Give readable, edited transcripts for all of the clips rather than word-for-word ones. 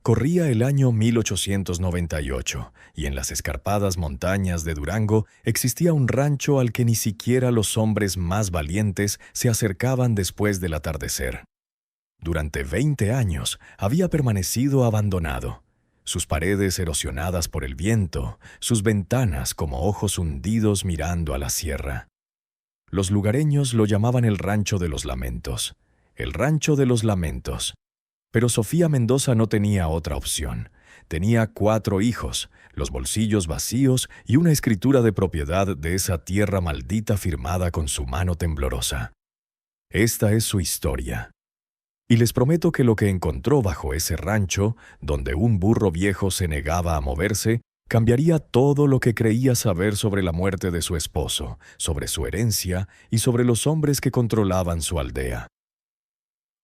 Corría el año 1898 y en las escarpadas montañas de Durango existía un rancho al que ni siquiera los hombres más valientes se acercaban después del atardecer. Durante 20 años había permanecido abandonado, sus paredes erosionadas por el viento, sus ventanas como ojos hundidos mirando a la sierra. Los lugareños lo llamaban el Rancho de los Lamentos, el Rancho de los Lamentos. Pero Sofía Mendoza no tenía otra opción. Tenía 4 hijos, los bolsillos vacíos y una escritura de propiedad de esa tierra maldita firmada con su mano temblorosa. Esta es su historia. Y les prometo que lo que encontró bajo ese rancho, donde un burro viejo se negaba a moverse, cambiaría todo lo que creía saber sobre la muerte de su esposo, sobre su herencia y sobre los hombres que controlaban su aldea.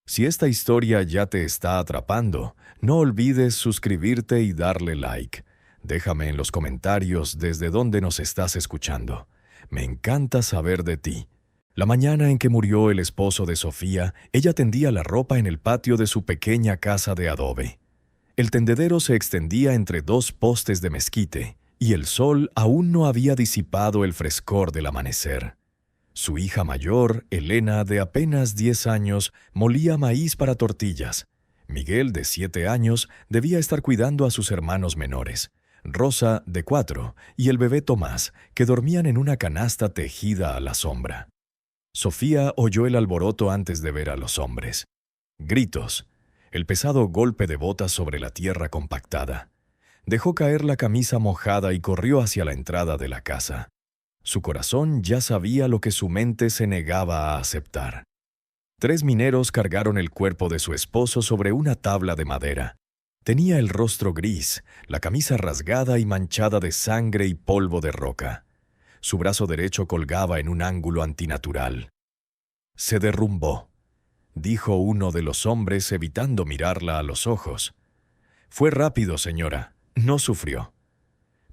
Si esta historia ya te está atrapando, no olvides suscribirte y darle like. Déjame en los comentarios desde dónde nos estás escuchando. Me encanta saber de ti. La mañana en que murió el esposo de Sofía, ella tendía la ropa en el patio de su pequeña casa de adobe. El tendedero se extendía entre 2 postes de mezquite, y el sol aún no había disipado el frescor del amanecer. Su hija mayor, Elena, de apenas 10 años, molía maíz para tortillas. Miguel, de 7 años, debía estar cuidando a sus hermanos menores. Rosa, de 4, y el bebé Tomás, que dormían en una canasta tejida a la sombra. Sofía oyó el alboroto antes de ver a los hombres. Gritos, el pesado golpe de botas sobre la tierra compactada. Dejó caer la camisa mojada y corrió hacia la entrada de la casa. Su corazón ya sabía lo que su mente se negaba a aceptar. 3 mineros cargaron el cuerpo de su esposo sobre una tabla de madera. Tenía el rostro gris, la camisa rasgada y manchada de sangre y polvo de roca. Su brazo derecho colgaba en un ángulo antinatural. «Se derrumbó», dijo uno de los hombres evitando mirarla a los ojos. «Fue rápido, señora, no sufrió».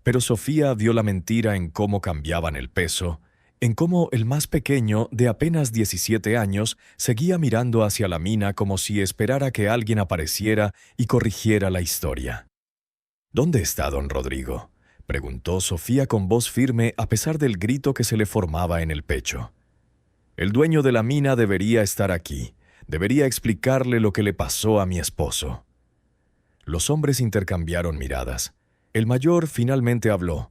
Pero Sofía vio la mentira en cómo cambiaban el peso, en cómo el más pequeño, de apenas 17 años, seguía mirando hacia la mina como si esperara que alguien apareciera y corrigiera la historia. «¿Dónde está don Rodrigo?», preguntó Sofía con voz firme a pesar del grito que se le formaba en el pecho. «El dueño de la mina debería estar aquí. Debería explicarle lo que le pasó a mi esposo». Los hombres intercambiaron miradas. El mayor finalmente habló.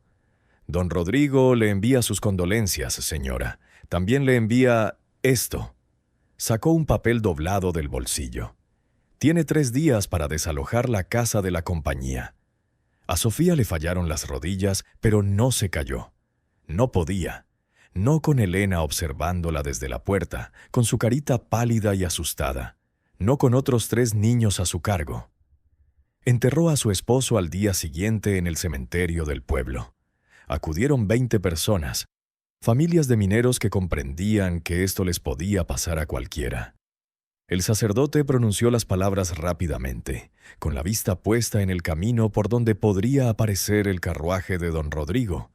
«Don Rodrigo le envía sus condolencias, señora. También le envía esto». Sacó un papel doblado del bolsillo. «Tiene 3 días para desalojar la casa de la compañía». A Sofía le fallaron las rodillas, pero no se cayó. No podía. No con Elena observándola desde la puerta, con su carita pálida y asustada. No con otros 3 niños a su cargo. Enterró a su esposo al día siguiente en el cementerio del pueblo. Acudieron 20 personas, familias de mineros que comprendían que esto les podía pasar a cualquiera. El sacerdote pronunció las palabras rápidamente, con la vista puesta en el camino por donde podría aparecer el carruaje de don Rodrigo.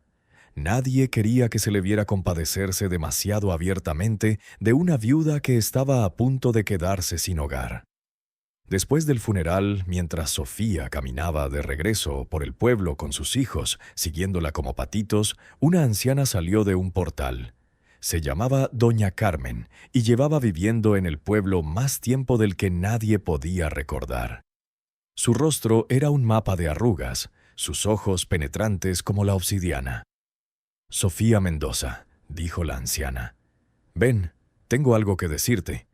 Nadie quería que se le viera compadecerse demasiado abiertamente de una viuda que estaba a punto de quedarse sin hogar. Después del funeral, mientras Sofía caminaba de regreso por el pueblo con sus hijos, siguiéndola como patitos, una anciana salió de un portal. Se llamaba Doña Carmen y llevaba viviendo en el pueblo más tiempo del que nadie podía recordar. Su rostro era un mapa de arrugas, sus ojos penetrantes como la obsidiana. «Sofía Mendoza», dijo la anciana. «Ven, tengo algo que decirte».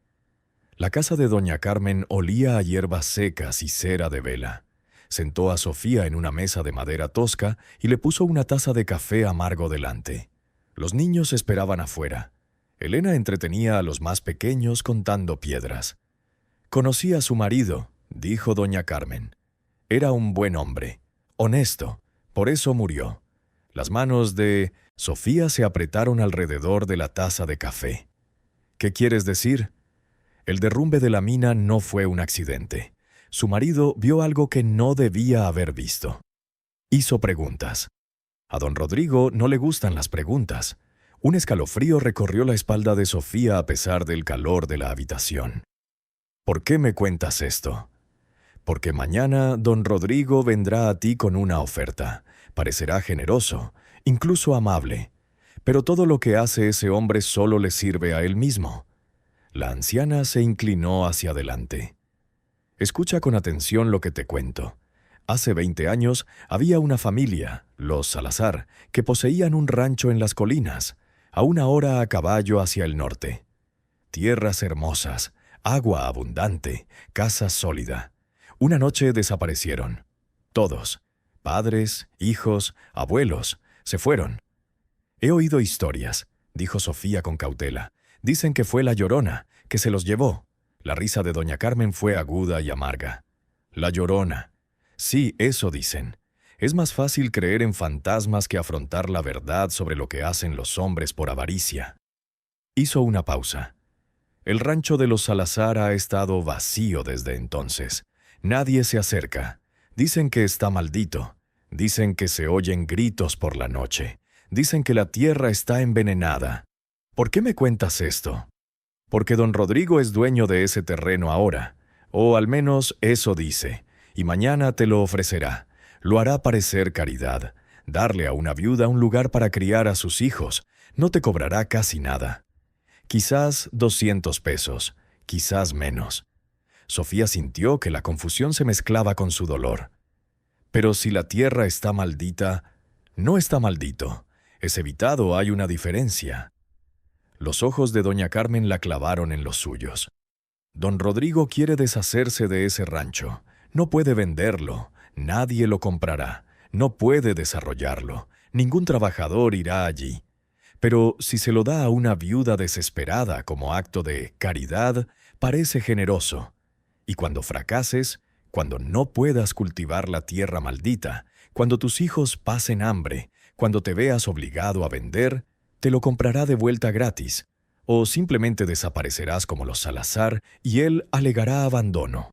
La casa de doña Carmen olía a hierbas secas y cera de vela. Sentó a Sofía en una mesa de madera tosca y le puso una taza de café amargo delante. Los niños esperaban afuera. Elena entretenía a los más pequeños contando piedras. «Conocí a su marido», dijo doña Carmen. «Era un buen hombre, honesto, por eso murió». Las manos de Sofía se apretaron alrededor de la taza de café. «¿Qué quieres decir?» El derrumbe de la mina no fue un accidente. Su marido vio algo que no debía haber visto. Hizo preguntas. A don Rodrigo no le gustan las preguntas. Un escalofrío recorrió la espalda de Sofía a pesar del calor de la habitación. «¿Por qué me cuentas esto?» porque mañana don Rodrigo vendrá a ti con una oferta. Parecerá generoso, incluso amable, pero todo lo que hace ese hombre solo le sirve a él mismo. La anciana se inclinó hacia adelante. Escucha con atención lo que te cuento. Hace 20 años había una familia, los Salazar, que poseían un rancho en las colinas, a una hora a caballo hacia el norte. Tierras hermosas, agua abundante, casa sólida. Una noche desaparecieron. Todos, padres, hijos, abuelos, se fueron. He oído historias, dijo Sofía con cautela. Dicen que fue la Llorona, que se los llevó. La risa de doña Carmen fue aguda y amarga. La Llorona. Sí, eso dicen. Es más fácil creer en fantasmas que afrontar la verdad sobre lo que hacen los hombres por avaricia. Hizo una pausa. El rancho de los Salazar ha estado vacío desde entonces. Nadie se acerca. Dicen que está maldito. Dicen que se oyen gritos por la noche. Dicen que la tierra está envenenada. ¿Por qué me cuentas esto? Porque don Rodrigo es dueño de ese terreno ahora, o al menos eso dice, y mañana te lo ofrecerá. Lo hará parecer caridad, darle a una viuda un lugar para criar a sus hijos. No te cobrará casi nada. Quizás 200 pesos, quizás menos. Sofía sintió que la confusión se mezclaba con su dolor. Pero si la tierra está maldita, no está maldito. Es evitado, hay una diferencia. Los ojos de doña Carmen la clavaron en los suyos. Don Rodrigo quiere deshacerse de ese rancho. No puede venderlo. Nadie lo comprará. No puede desarrollarlo. Ningún trabajador irá allí. Pero si se lo da a una viuda desesperada como acto de caridad, parece generoso. Y cuando fracases, cuando no puedas cultivar la tierra maldita, cuando tus hijos pasen hambre, cuando te veas obligado a vender, te lo comprará de vuelta gratis, o simplemente desaparecerás como los Salazar y él alegará abandono.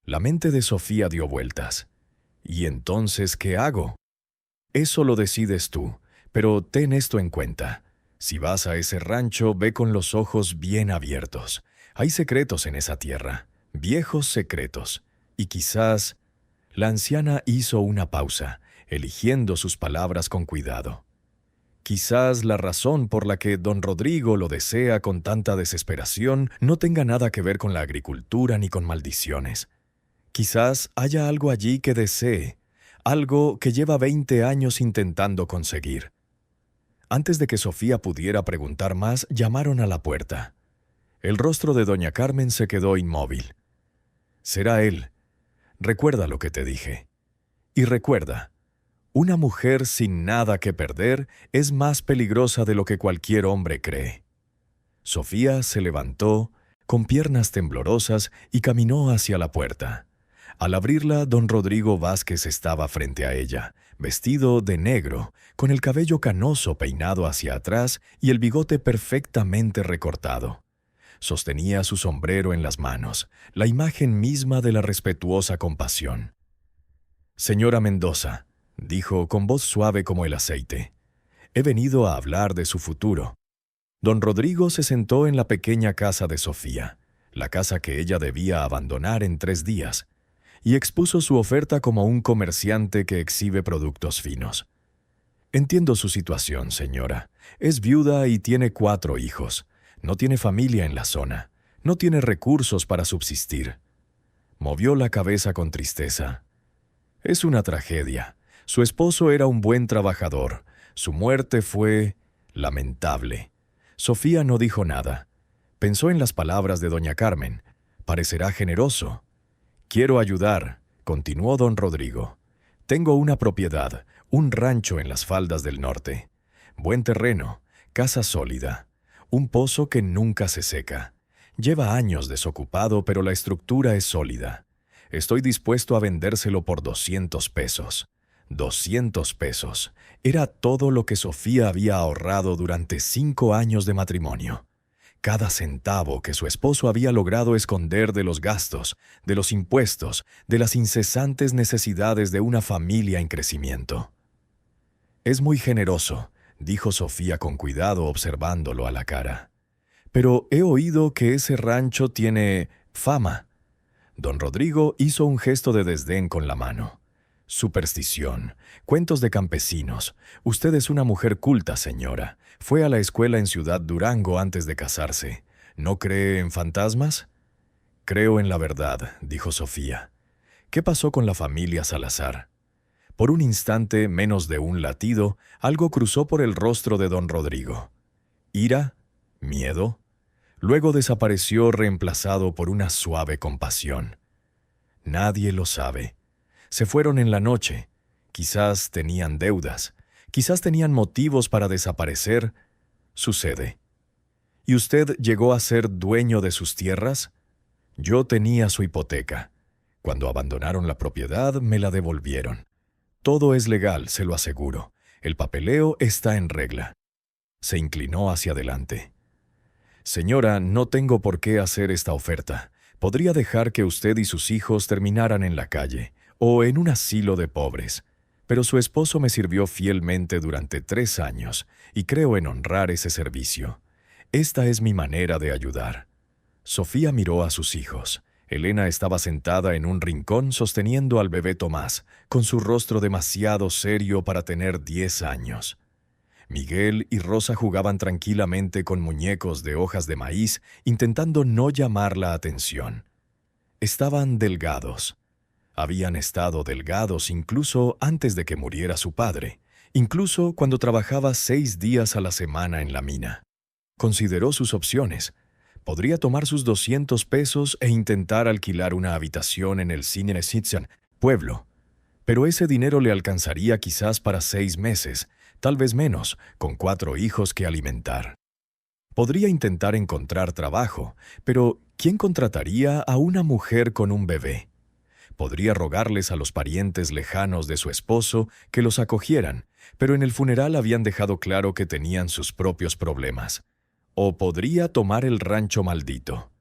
La mente de Sofía dio vueltas. ¿Y entonces qué hago? Eso lo decides tú, pero ten esto en cuenta. Si vas a ese rancho, ve con los ojos bien abiertos. Hay secretos en esa tierra, viejos secretos, y quizás... La anciana hizo una pausa, eligiendo sus palabras con cuidado. Quizás la razón por la que don Rodrigo lo desea con tanta desesperación no tenga nada que ver con la agricultura ni con maldiciones. Quizás haya algo allí que desee, algo que lleva 20 años intentando conseguir. Antes de que Sofía pudiera preguntar más, llamaron a la puerta. El rostro de doña Carmen se quedó inmóvil. Será él. Recuerda lo que te dije. Y recuerda, una mujer sin nada que perder es más peligrosa de lo que cualquier hombre cree. Sofía se levantó, con piernas temblorosas, y caminó hacia la puerta. Al abrirla, don Rodrigo Vázquez estaba frente a ella, vestido de negro, con el cabello canoso peinado hacia atrás y el bigote perfectamente recortado. Sostenía su sombrero en las manos, la imagen misma de la respetuosa compasión. «Señora Mendoza», dijo con voz suave como el aceite, «he venido a hablar de su futuro». Don Rodrigo se sentó en la pequeña casa de Sofía, la casa que ella debía abandonar en 3 días, y expuso su oferta como un comerciante que exhibe productos finos. «Entiendo su situación, señora. Es viuda y tiene 4 hijos. No tiene familia en la zona. No tiene recursos para subsistir». Movió la cabeza con tristeza. «Es una tragedia. Su esposo era un buen trabajador. Su muerte fue lamentable». Sofía no dijo nada. Pensó en las palabras de doña Carmen. Parecerá generoso. «Quiero ayudar», continuó don Rodrigo. «Tengo una propiedad, un rancho en las faldas del norte. Buen terreno, casa sólida, un pozo que nunca se seca. Lleva años desocupado, pero la estructura es sólida. Estoy dispuesto a vendérselo por 200 pesos. 200 pesos. Era todo lo que Sofía había ahorrado durante 5 años de matrimonio. Cada centavo que su esposo había logrado esconder de los gastos, de los impuestos, de las incesantes necesidades de una familia en crecimiento. «Es muy generoso», dijo Sofía con cuidado observándolo a la cara. «Pero he oído que ese rancho tiene fama». Don Rodrigo hizo un gesto de desdén con la mano. Superstición, cuentos de campesinos. Usted es una mujer culta, señora. Fue a la escuela en Ciudad Durango antes de casarse. ¿No cree en fantasmas? Creo en la verdad, dijo Sofía. ¿Qué pasó con la familia Salazar? Por un instante, menos de un latido, algo cruzó por el rostro de don Rodrigo. ¿Ira? ¿Miedo? Luego desapareció reemplazado por una suave compasión. Nadie lo sabe. Se fueron en la noche. Quizás tenían deudas. Quizás tenían motivos para desaparecer. Sucede. ¿Y usted llegó a ser dueño de sus tierras? Yo tenía su hipoteca. Cuando abandonaron la propiedad, me la devolvieron. Todo es legal, se lo aseguro. El papeleo está en regla. Se inclinó hacia adelante. Señora, no tengo por qué hacer esta oferta. Podría dejar que usted y sus hijos terminaran en la calle o en un asilo de pobres. Pero su esposo me sirvió fielmente durante 3 años y creo en honrar ese servicio. Esta es mi manera de ayudar. Sofía miró a sus hijos. Elena estaba sentada en un rincón sosteniendo al bebé Tomás, con su rostro demasiado serio para tener 10 años. Miguel y Rosa jugaban tranquilamente con muñecos de hojas de maíz, intentando no llamar la atención. Estaban delgados. Habían estado delgados incluso antes de que muriera su padre, incluso cuando trabajaba 6 días a la semana en la mina. Consideró sus opciones. Podría tomar sus 200 pesos e intentar alquilar una habitación en el Cine pueblo. Pero ese dinero le alcanzaría quizás para 6 meses, tal vez menos, con 4 hijos que alimentar. Podría intentar encontrar trabajo, pero ¿quién contrataría a una mujer con un bebé? Podría rogarles a los parientes lejanos de su esposo que los acogieran, pero en el funeral habían dejado claro que tenían sus propios problemas. O podría tomar el rancho maldito.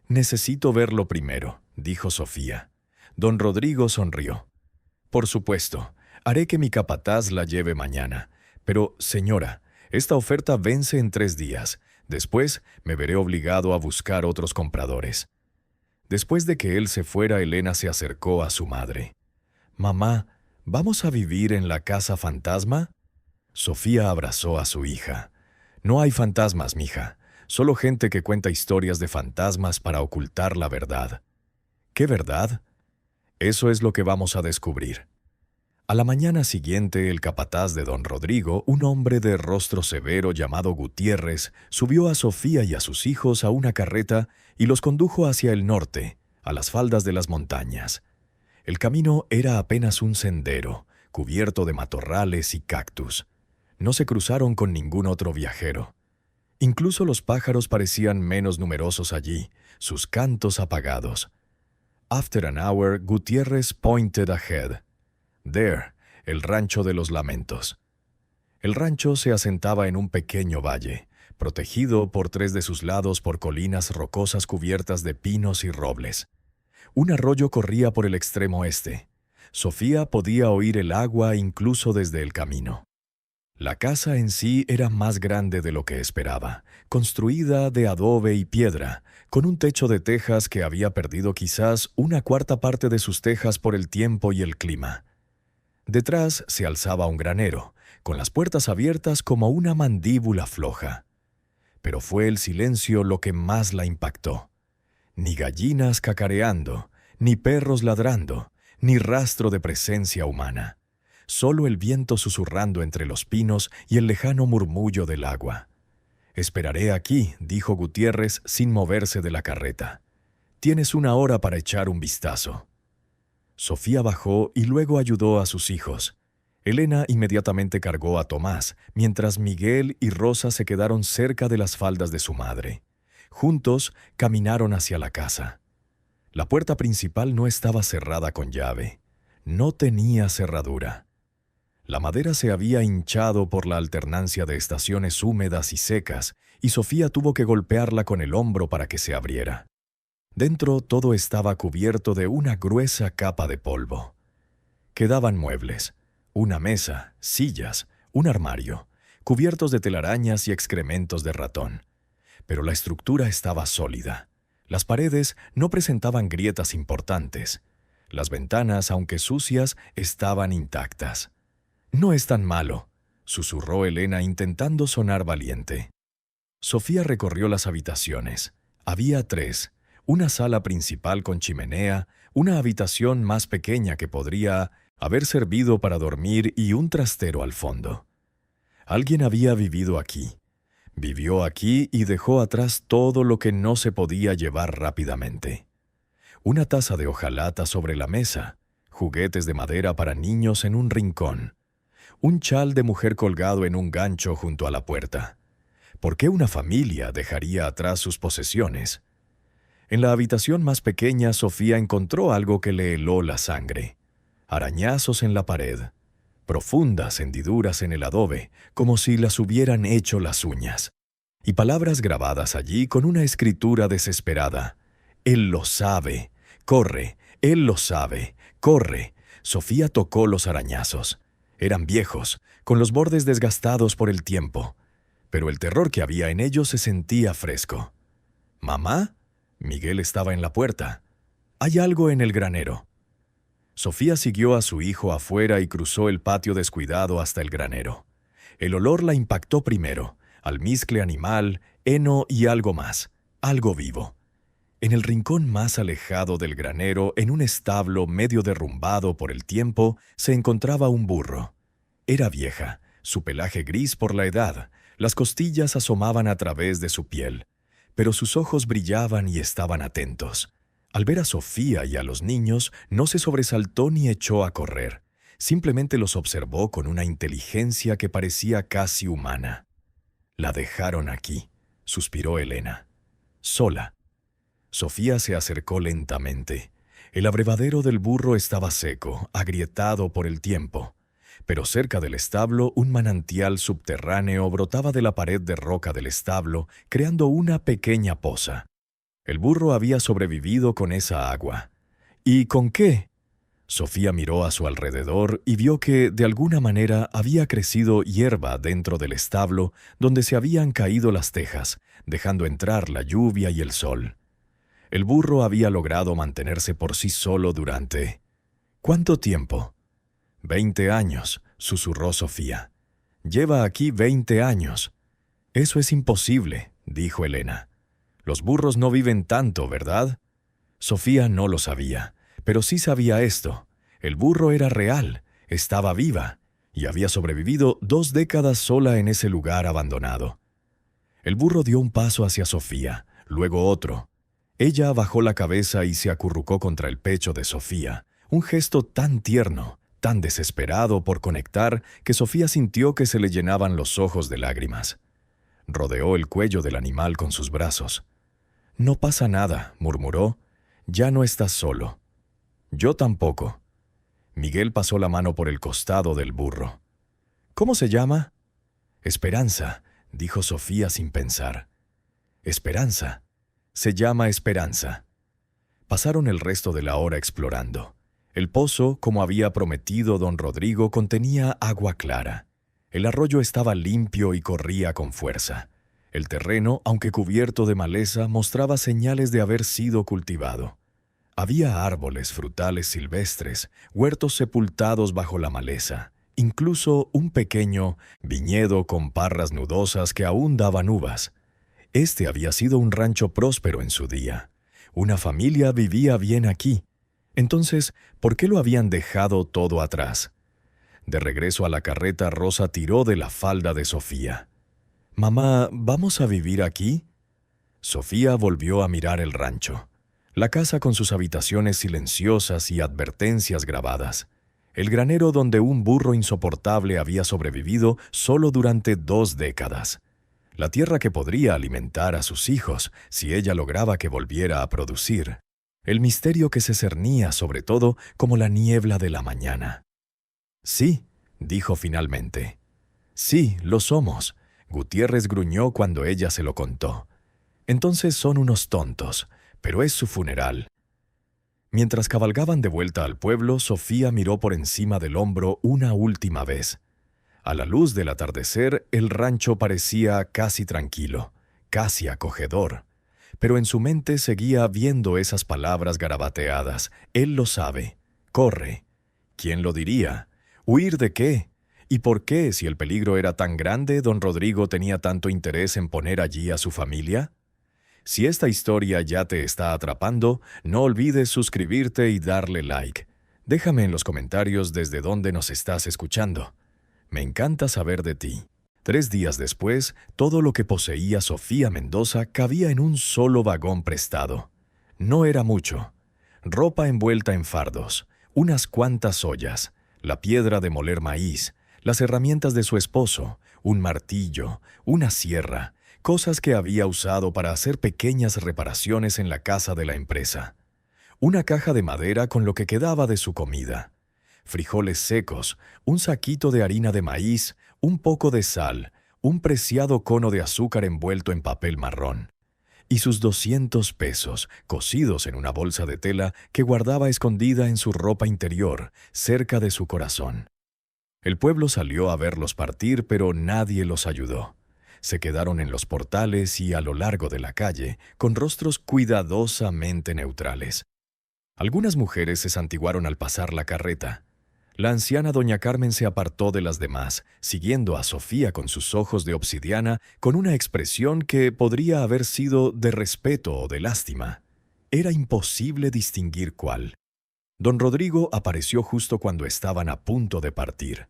Necesito verlo primero, dijo Sofía. Don Rodrigo sonrió. Por supuesto, haré que mi capataz la lleve mañana. Pero, señora, esta oferta vence en 3 días. Después me veré obligado a buscar otros compradores. Después de que él se fuera, Elena se acercó a su madre. «Mamá, ¿vamos a vivir en la casa fantasma?» Sofía abrazó a su hija. «No hay fantasmas, mija. Solo gente que cuenta historias de fantasmas para ocultar la verdad». «¿Qué verdad?» «Eso es lo que vamos a descubrir». A la mañana siguiente, el capataz de don Rodrigo, un hombre de rostro severo llamado Gutiérrez, subió a Sofía y a sus hijos a una carreta y los condujo hacia el norte, a las faldas de las montañas. El camino era apenas un sendero, cubierto de matorrales y cactus. No se cruzaron con ningún otro viajero. Incluso los pájaros parecían menos numerosos allí, sus cantos apagados. After an hour, Gutiérrez pointed ahead. There, el rancho de los lamentos. El rancho se asentaba en un pequeño valle, protegido por 3 de sus lados por colinas rocosas cubiertas de pinos y robles. Un arroyo corría por el extremo este. Sofía podía oír el agua incluso desde el camino. La casa en sí era más grande de lo que esperaba, construida de adobe y piedra, con un techo de tejas que había perdido quizás 1/4 parte de sus tejas por el tiempo y el clima. Detrás se alzaba un granero, con las puertas abiertas como una mandíbula floja. Pero fue el silencio lo que más la impactó. Ni gallinas cacareando, ni perros ladrando, ni rastro de presencia humana. Solo el viento susurrando entre los pinos y el lejano murmullo del agua. «Esperaré aquí», dijo Gutiérrez sin moverse de la carreta. «Tienes 1 hora para echar un vistazo». Sofía bajó y luego ayudó a sus hijos. Elena inmediatamente cargó a Tomás, mientras Miguel y Rosa se quedaron cerca de las faldas de su madre. Juntos caminaron hacia la casa. La puerta principal no estaba cerrada con llave. No tenía cerradura. La madera se había hinchado por la alternancia de estaciones húmedas y secas, y Sofía tuvo que golpearla con el hombro para que se abriera. Dentro todo estaba cubierto de una gruesa capa de polvo. Quedaban muebles, una mesa, sillas, un armario, cubiertos de telarañas y excrementos de ratón. Pero la estructura estaba sólida. Las paredes no presentaban grietas importantes. Las ventanas, aunque sucias, estaban intactas. «No es tan malo», susurró Elena intentando sonar valiente. Sofía recorrió las habitaciones. Había 3, una sala principal con chimenea, una habitación más pequeña que podría haber servido para dormir y un trastero al fondo. Alguien había vivido aquí. Vivió aquí y dejó atrás todo lo que no se podía llevar rápidamente. Una taza de hojalata sobre la mesa, juguetes de madera para niños en un rincón, un chal de mujer colgado en un gancho junto a la puerta. ¿Por qué una familia dejaría atrás sus posesiones? En la habitación más pequeña, Sofía encontró algo que le heló la sangre. Arañazos en la pared, profundas hendiduras en el adobe, como si las hubieran hecho las uñas, y palabras grabadas allí con una escritura desesperada. «Él lo sabe. Corre. Él lo sabe. Corre». Sofía tocó los arañazos. Eran viejos, con los bordes desgastados por el tiempo, pero el terror que había en ellos se sentía fresco. «¿Mamá?» Miguel estaba en la puerta. «Hay algo en el granero». Sofía siguió a su hijo afuera y cruzó el patio descuidado hasta el granero. El olor la impactó primero, almizcle animal, heno y algo más, algo vivo. En el rincón más alejado del granero, en un establo medio derrumbado por el tiempo, se encontraba un burro. Era vieja, su pelaje gris por la edad, las costillas asomaban a través de su piel, pero sus ojos brillaban y estaban atentos. Al ver a Sofía y a los niños, no se sobresaltó ni echó a correr. Simplemente los observó con una inteligencia que parecía casi humana. «La dejaron aquí», suspiró Elena. «Sola». Sofía se acercó lentamente. El abrevadero del burro estaba seco, agrietado por el tiempo. Pero cerca del establo, un manantial subterráneo brotaba de la pared de roca del establo, creando una pequeña poza. El burro había sobrevivido con esa agua. ¿Y con qué? Sofía miró a su alrededor y vio que, de alguna manera, había crecido hierba dentro del establo donde se habían caído las tejas, dejando entrar la lluvia y el sol. El burro había logrado mantenerse por sí solo durante... ¿Cuánto tiempo? 20 años, susurró Sofía. Lleva aquí 20 años. Eso es imposible, dijo Elena. Los burros no viven tanto, ¿verdad? Sofía no lo sabía, pero sí sabía esto. El burro era real, estaba viva, y había sobrevivido 2 décadas sola en ese lugar abandonado. El burro dio un paso hacia Sofía, luego otro. Ella bajó la cabeza y se acurrucó contra el pecho de Sofía, un gesto tan tierno, tan desesperado por conectar, que Sofía sintió que se le llenaban los ojos de lágrimas. Rodeó el cuello del animal con sus brazos. «No pasa nada», murmuró. «Ya no estás solo». «Yo tampoco». Miguel pasó la mano por el costado del burro. «¿Cómo se llama?» «Esperanza», dijo Sofía sin pensar. «Esperanza. Se llama Esperanza». Pasaron el resto de la hora explorando. El pozo, como había prometido don Rodrigo, contenía agua clara. El arroyo estaba limpio y corría con fuerza. El terreno, aunque cubierto de maleza, mostraba señales de haber sido cultivado. Había árboles frutales silvestres, huertos sepultados bajo la maleza, incluso un pequeño viñedo con parras nudosas que aún daban uvas. Este había sido un rancho próspero en su día. Una familia vivía bien aquí. Entonces, ¿por qué lo habían dejado todo atrás? De regreso a la carreta, Rosa tiró de la falda de Sofía. «Mamá, ¿vamos a vivir aquí?» Sofía volvió a mirar el rancho. La casa con sus habitaciones silenciosas y advertencias grabadas. El granero donde un burro insoportable había sobrevivido solo durante 2 décadas. La tierra que podría alimentar a sus hijos si ella lograba que volviera a producir. El misterio que se cernía sobre todo como la niebla de la mañana. «Sí», dijo finalmente. «Sí, lo somos». Gutiérrez gruñó cuando ella se lo contó. «Entonces son unos tontos, pero es su funeral». Mientras cabalgaban de vuelta al pueblo, Sofía miró por encima del hombro una última vez. A la luz del atardecer, el rancho parecía casi tranquilo, casi acogedor. pero en su mente seguía viendo esas palabras garabateadas. Él lo sabe. Corre. ¿Quién lo diría? ¿Huir de qué? ¿Y por qué, si el peligro era tan grande, don Rodrigo tenía tanto interés en poner allí a su familia? Si esta historia ya te está atrapando, no olvides suscribirte y darle like. Déjame en los comentarios desde dónde nos estás escuchando. Me encanta saber de ti. 3 días después, todo lo que poseía Sofía Mendoza cabía en un solo vagón prestado. No era mucho. Ropa envuelta en fardos, unas cuantas ollas, la piedra de moler maíz, las herramientas de su esposo, un martillo, una sierra, cosas que había usado para hacer pequeñas reparaciones en la casa de la empresa. Una caja de madera con lo que quedaba de su comida. Frijoles secos, un saquito de harina de maíz, un poco de sal, un preciado cono de azúcar envuelto en papel marrón. Y sus 200 pesos, cosidos en una bolsa de tela que guardaba escondida en su ropa interior, cerca de su corazón. El pueblo salió a verlos partir, pero nadie los ayudó. Se quedaron en los portales y a lo largo de la calle, con rostros cuidadosamente neutrales. Algunas mujeres se santiguaron al pasar la carreta. La anciana doña Carmen se apartó de las demás, siguiendo a Sofía con sus ojos de obsidiana, con una expresión que podría haber sido de respeto o de lástima. Era imposible distinguir cuál. Don Rodrigo apareció justo cuando estaban a punto de partir.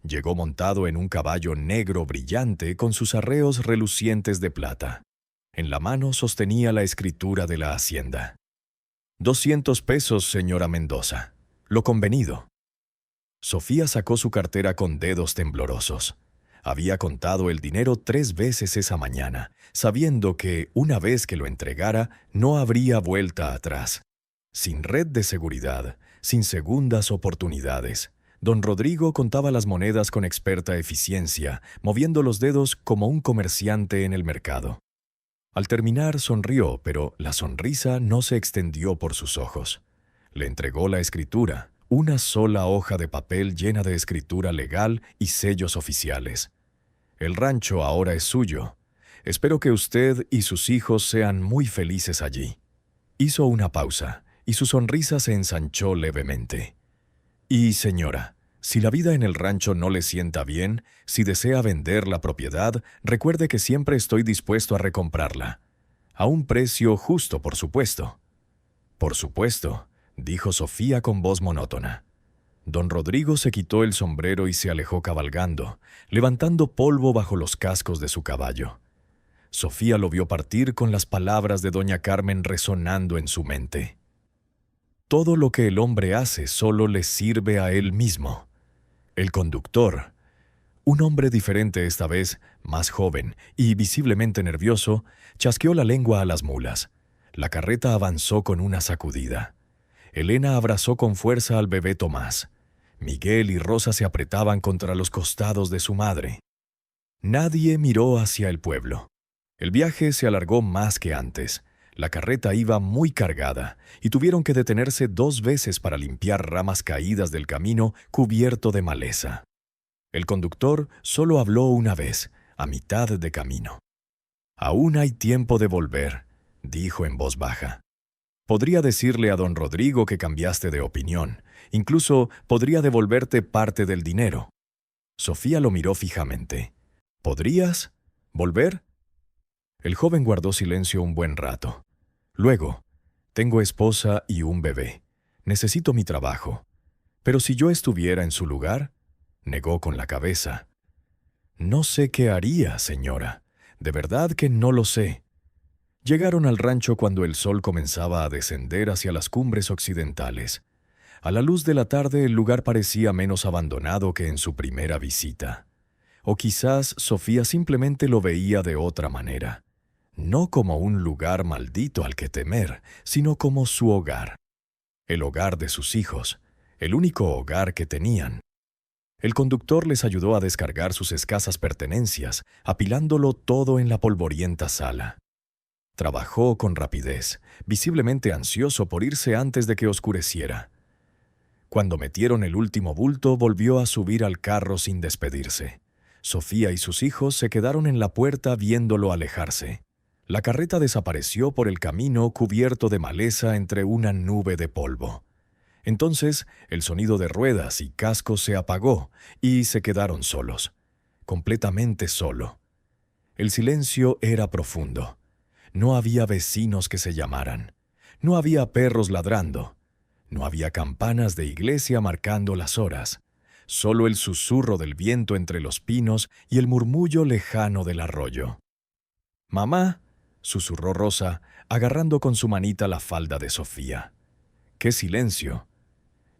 Llegó montado en un caballo negro brillante con sus arreos relucientes de plata. En la mano sostenía la escritura de la hacienda. 200 pesos, señora Mendoza. Lo convenido. Sofía sacó su cartera con dedos temblorosos. Había contado el dinero 3 veces esa mañana, sabiendo que, una vez que lo entregara, no habría vuelta atrás. Sin red de seguridad, sin segundas oportunidades, don Rodrigo contaba las monedas con experta eficiencia, moviendo los dedos como un comerciante en el mercado. Al terminar sonrió, pero la sonrisa no se extendió por sus ojos. Le entregó la escritura, una sola hoja de papel llena de escritura legal y sellos oficiales. El rancho ahora es suyo. Espero que usted y sus hijos sean muy felices allí. Hizo una pausa, y su sonrisa se ensanchó levemente. Y, señora, si la vida en el rancho no le sienta bien, si desea vender la propiedad, recuerde que siempre estoy dispuesto a recomprarla. A un precio justo, por supuesto. Por supuesto, dijo Sofía con voz monótona. Don Rodrigo se quitó el sombrero y se alejó cabalgando, levantando polvo bajo los cascos de su caballo. Sofía lo vio partir con las palabras de doña Carmen resonando en su mente. Todo lo que el hombre hace solo le sirve a él mismo. El conductor, un hombre diferente esta vez, más joven y visiblemente nervioso, chasqueó la lengua a las mulas. La carreta avanzó con una sacudida. Elena abrazó con fuerza al bebé Tomás. Miguel y Rosa se apretaban contra los costados de su madre. Nadie miró hacia el pueblo. El viaje se alargó más que antes. La carreta iba muy cargada y tuvieron que detenerse 2 veces para limpiar ramas caídas del camino cubierto de maleza. El conductor solo habló una vez, a mitad de camino. «Aún hay tiempo de volver», dijo en voz baja. «Podría decirle a don Rodrigo que cambiaste de opinión. Incluso podría devolverte parte del dinero». Sofía lo miró fijamente. «¿Podrías? ¿Volver?» El joven guardó silencio un buen rato. Luego, «Tengo esposa y un bebé. Necesito mi trabajo. Pero si yo estuviera en su lugar», negó con la cabeza. «No sé qué haría, señora. De verdad que no lo sé». Llegaron al rancho cuando el sol comenzaba a descender hacia las cumbres occidentales. A la luz de la tarde el lugar parecía menos abandonado que en su primera visita. O quizás Sofía simplemente lo veía de otra manera. No como un lugar maldito al que temer, sino como su hogar. El hogar de sus hijos, el único hogar que tenían. El conductor les ayudó a descargar sus escasas pertenencias, apilándolo todo en la polvorienta sala. Trabajó con rapidez, visiblemente ansioso por irse antes de que oscureciera. Cuando metieron el último bulto, volvió a subir al carro sin despedirse. Sofía y sus hijos se quedaron en la puerta viéndolo alejarse. La carreta desapareció por el camino cubierto de maleza entre una nube de polvo. Entonces el sonido de ruedas y cascos se apagó y se quedaron solos, completamente solo. El silencio era profundo. No había vecinos que se llamaran. No había perros ladrando. No había campanas de iglesia marcando las horas. Solo el susurro del viento entre los pinos y el murmullo lejano del arroyo. «Mamá», susurró Rosa, agarrando con su manita la falda de Sofía. «¡Qué silencio!».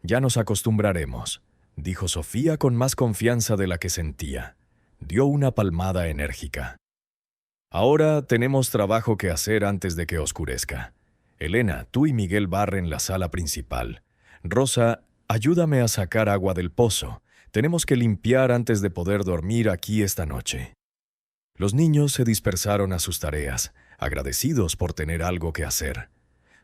«Ya nos acostumbraremos», dijo Sofía con más confianza de la que sentía. Dio una palmada enérgica. «Ahora tenemos trabajo que hacer antes de que oscurezca. Elena, tú y Miguel barren la sala principal. Rosa, ayúdame a sacar agua del pozo. Tenemos que limpiar antes de poder dormir aquí esta noche». Los niños se dispersaron a sus tareas, agradecidos por tener algo que hacer.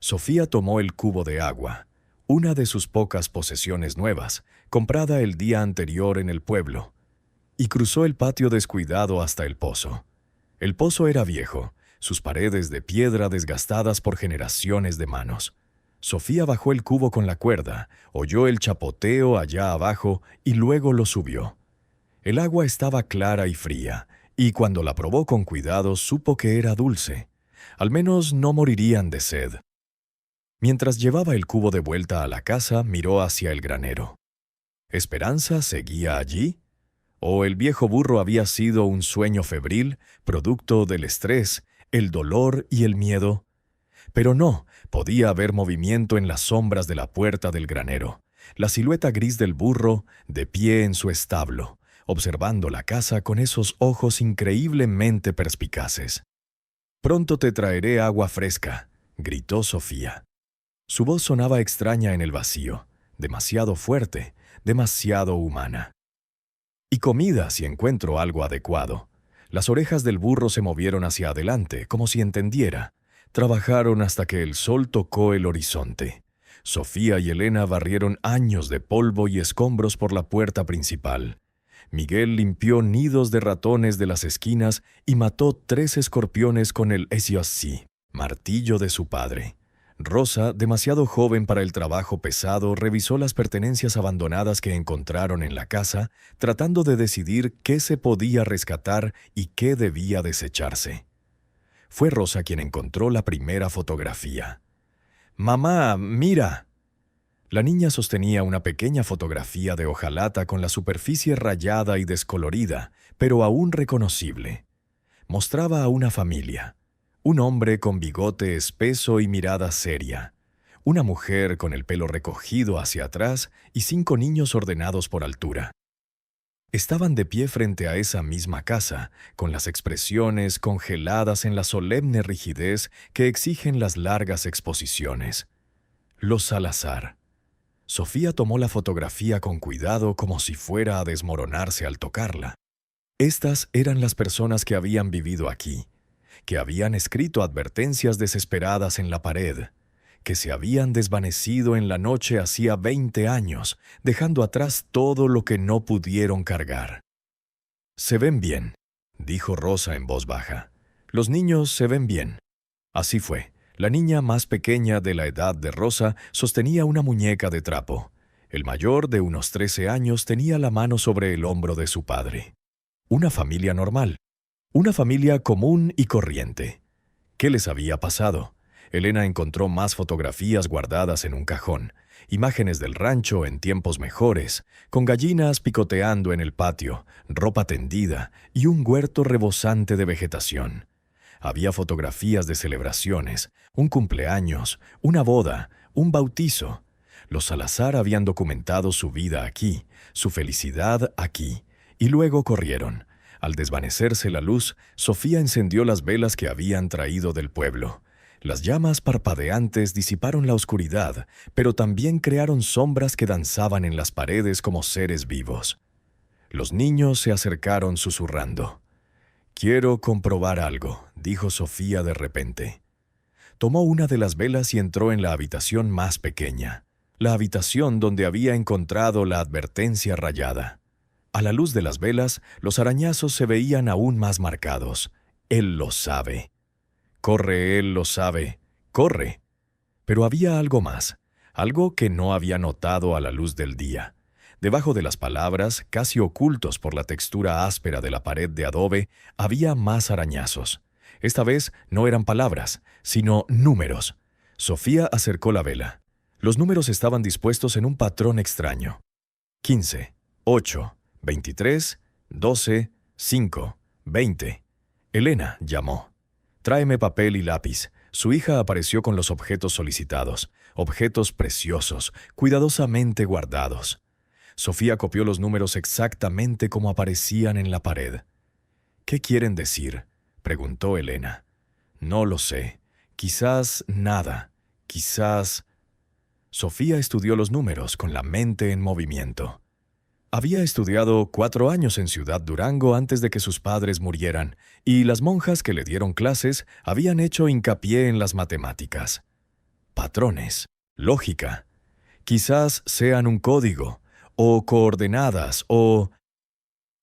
Sofía tomó el cubo de agua, una de sus pocas posesiones nuevas, comprada el día anterior en el pueblo, y cruzó el patio descuidado hasta el pozo. El pozo era viejo, sus paredes de piedra desgastadas por generaciones de manos. Sofía bajó el cubo con la cuerda, oyó el chapoteo allá abajo y luego lo subió. El agua estaba clara y fría, y cuando la probó con cuidado supo que era dulce. Al menos no morirían de sed. Mientras llevaba el cubo de vuelta a la casa, miró hacia el granero. ¿Esperanza seguía allí? ¿O el viejo burro había sido un sueño febril, producto del estrés, el dolor y el miedo? Pero no, podía haber movimiento en las sombras de la puerta del granero. La silueta gris del burro, de pie en su establo, observando la casa con esos ojos increíblemente perspicaces. «Pronto te traeré agua fresca», gritó Sofía. Su voz sonaba extraña en el vacío, demasiado fuerte, demasiado humana. «Y comida si encuentro algo adecuado». Las orejas del burro se movieron hacia adelante, como si entendiera. Trabajaron hasta que el sol tocó el horizonte. Sofía y Elena barrieron años de polvo y escombros por la puerta principal. Miguel limpió nidos de ratones de las esquinas y mató 3 escorpiones con el esiosí, martillo de su padre. Rosa, demasiado joven para el trabajo pesado, revisó las pertenencias abandonadas que encontraron en la casa, tratando de decidir qué se podía rescatar y qué debía desecharse. Fue Rosa quien encontró la primera fotografía. «Mamá, mira». La niña sostenía una pequeña fotografía de hojalata con la superficie rayada y descolorida, pero aún reconocible. Mostraba a una familia. Un hombre con bigote espeso y mirada seria. Una mujer con el pelo recogido hacia atrás y 5 niños ordenados por altura. Estaban de pie frente a esa misma casa, con las expresiones congeladas en la solemne rigidez que exigen las largas exposiciones. Los Salazar. Sofía tomó la fotografía con cuidado como si fuera a desmoronarse al tocarla. Estas eran las personas que habían vivido aquí, que habían escrito advertencias desesperadas en la pared, que se habían desvanecido en la noche hacía 20 años, dejando atrás todo lo que no pudieron cargar. «Se ven bien», dijo Rosa en voz baja. «Los niños se ven bien». Así fue. La niña más pequeña de la edad de Rosa sostenía una muñeca de trapo. El mayor, de unos 13 años, tenía la mano sobre el hombro de su padre. Una familia normal. Una familia común y corriente. ¿Qué les había pasado? Elena encontró más fotografías guardadas en un cajón, imágenes del rancho en tiempos mejores, con gallinas picoteando en el patio, ropa tendida y un huerto rebosante de vegetación. Había fotografías de celebraciones, un cumpleaños, una boda, un bautizo. Los Salazar habían documentado su vida aquí, su felicidad aquí, y luego corrieron. Al desvanecerse la luz, Sofía encendió las velas que habían traído del pueblo. Las llamas parpadeantes disiparon la oscuridad, pero también crearon sombras que danzaban en las paredes como seres vivos. Los niños se acercaron susurrando. «Quiero comprobar algo», dijo Sofía de repente. Tomó una de las velas y entró en la habitación más pequeña, la habitación donde había encontrado la advertencia rayada. A la luz de las velas, los arañazos se veían aún más marcados. Él lo sabe. Corre, él lo sabe. Corre. Pero había algo más, algo que no había notado a la luz del día. Debajo de las palabras, casi ocultos por la textura áspera de la pared de adobe, había más arañazos. Esta vez no eran palabras, sino números. Sofía acercó la vela. Los números estaban dispuestos en un patrón extraño. 15, 8, 23, 12, 5, 20. Elena llamó. «Tráeme papel y lápiz». Su hija apareció con los objetos solicitados, objetos preciosos, cuidadosamente guardados. Sofía copió los números exactamente como aparecían en la pared. «¿Qué quieren decir?», preguntó Elena. «No lo sé. Quizás nada. Quizás...» Sofía estudió los números con la mente en movimiento. Había estudiado 4 años en Ciudad Durango antes de que sus padres murieran, y las monjas que le dieron clases habían hecho hincapié en las matemáticas. Patrones, lógica. Quizás sean un código, o coordenadas, o...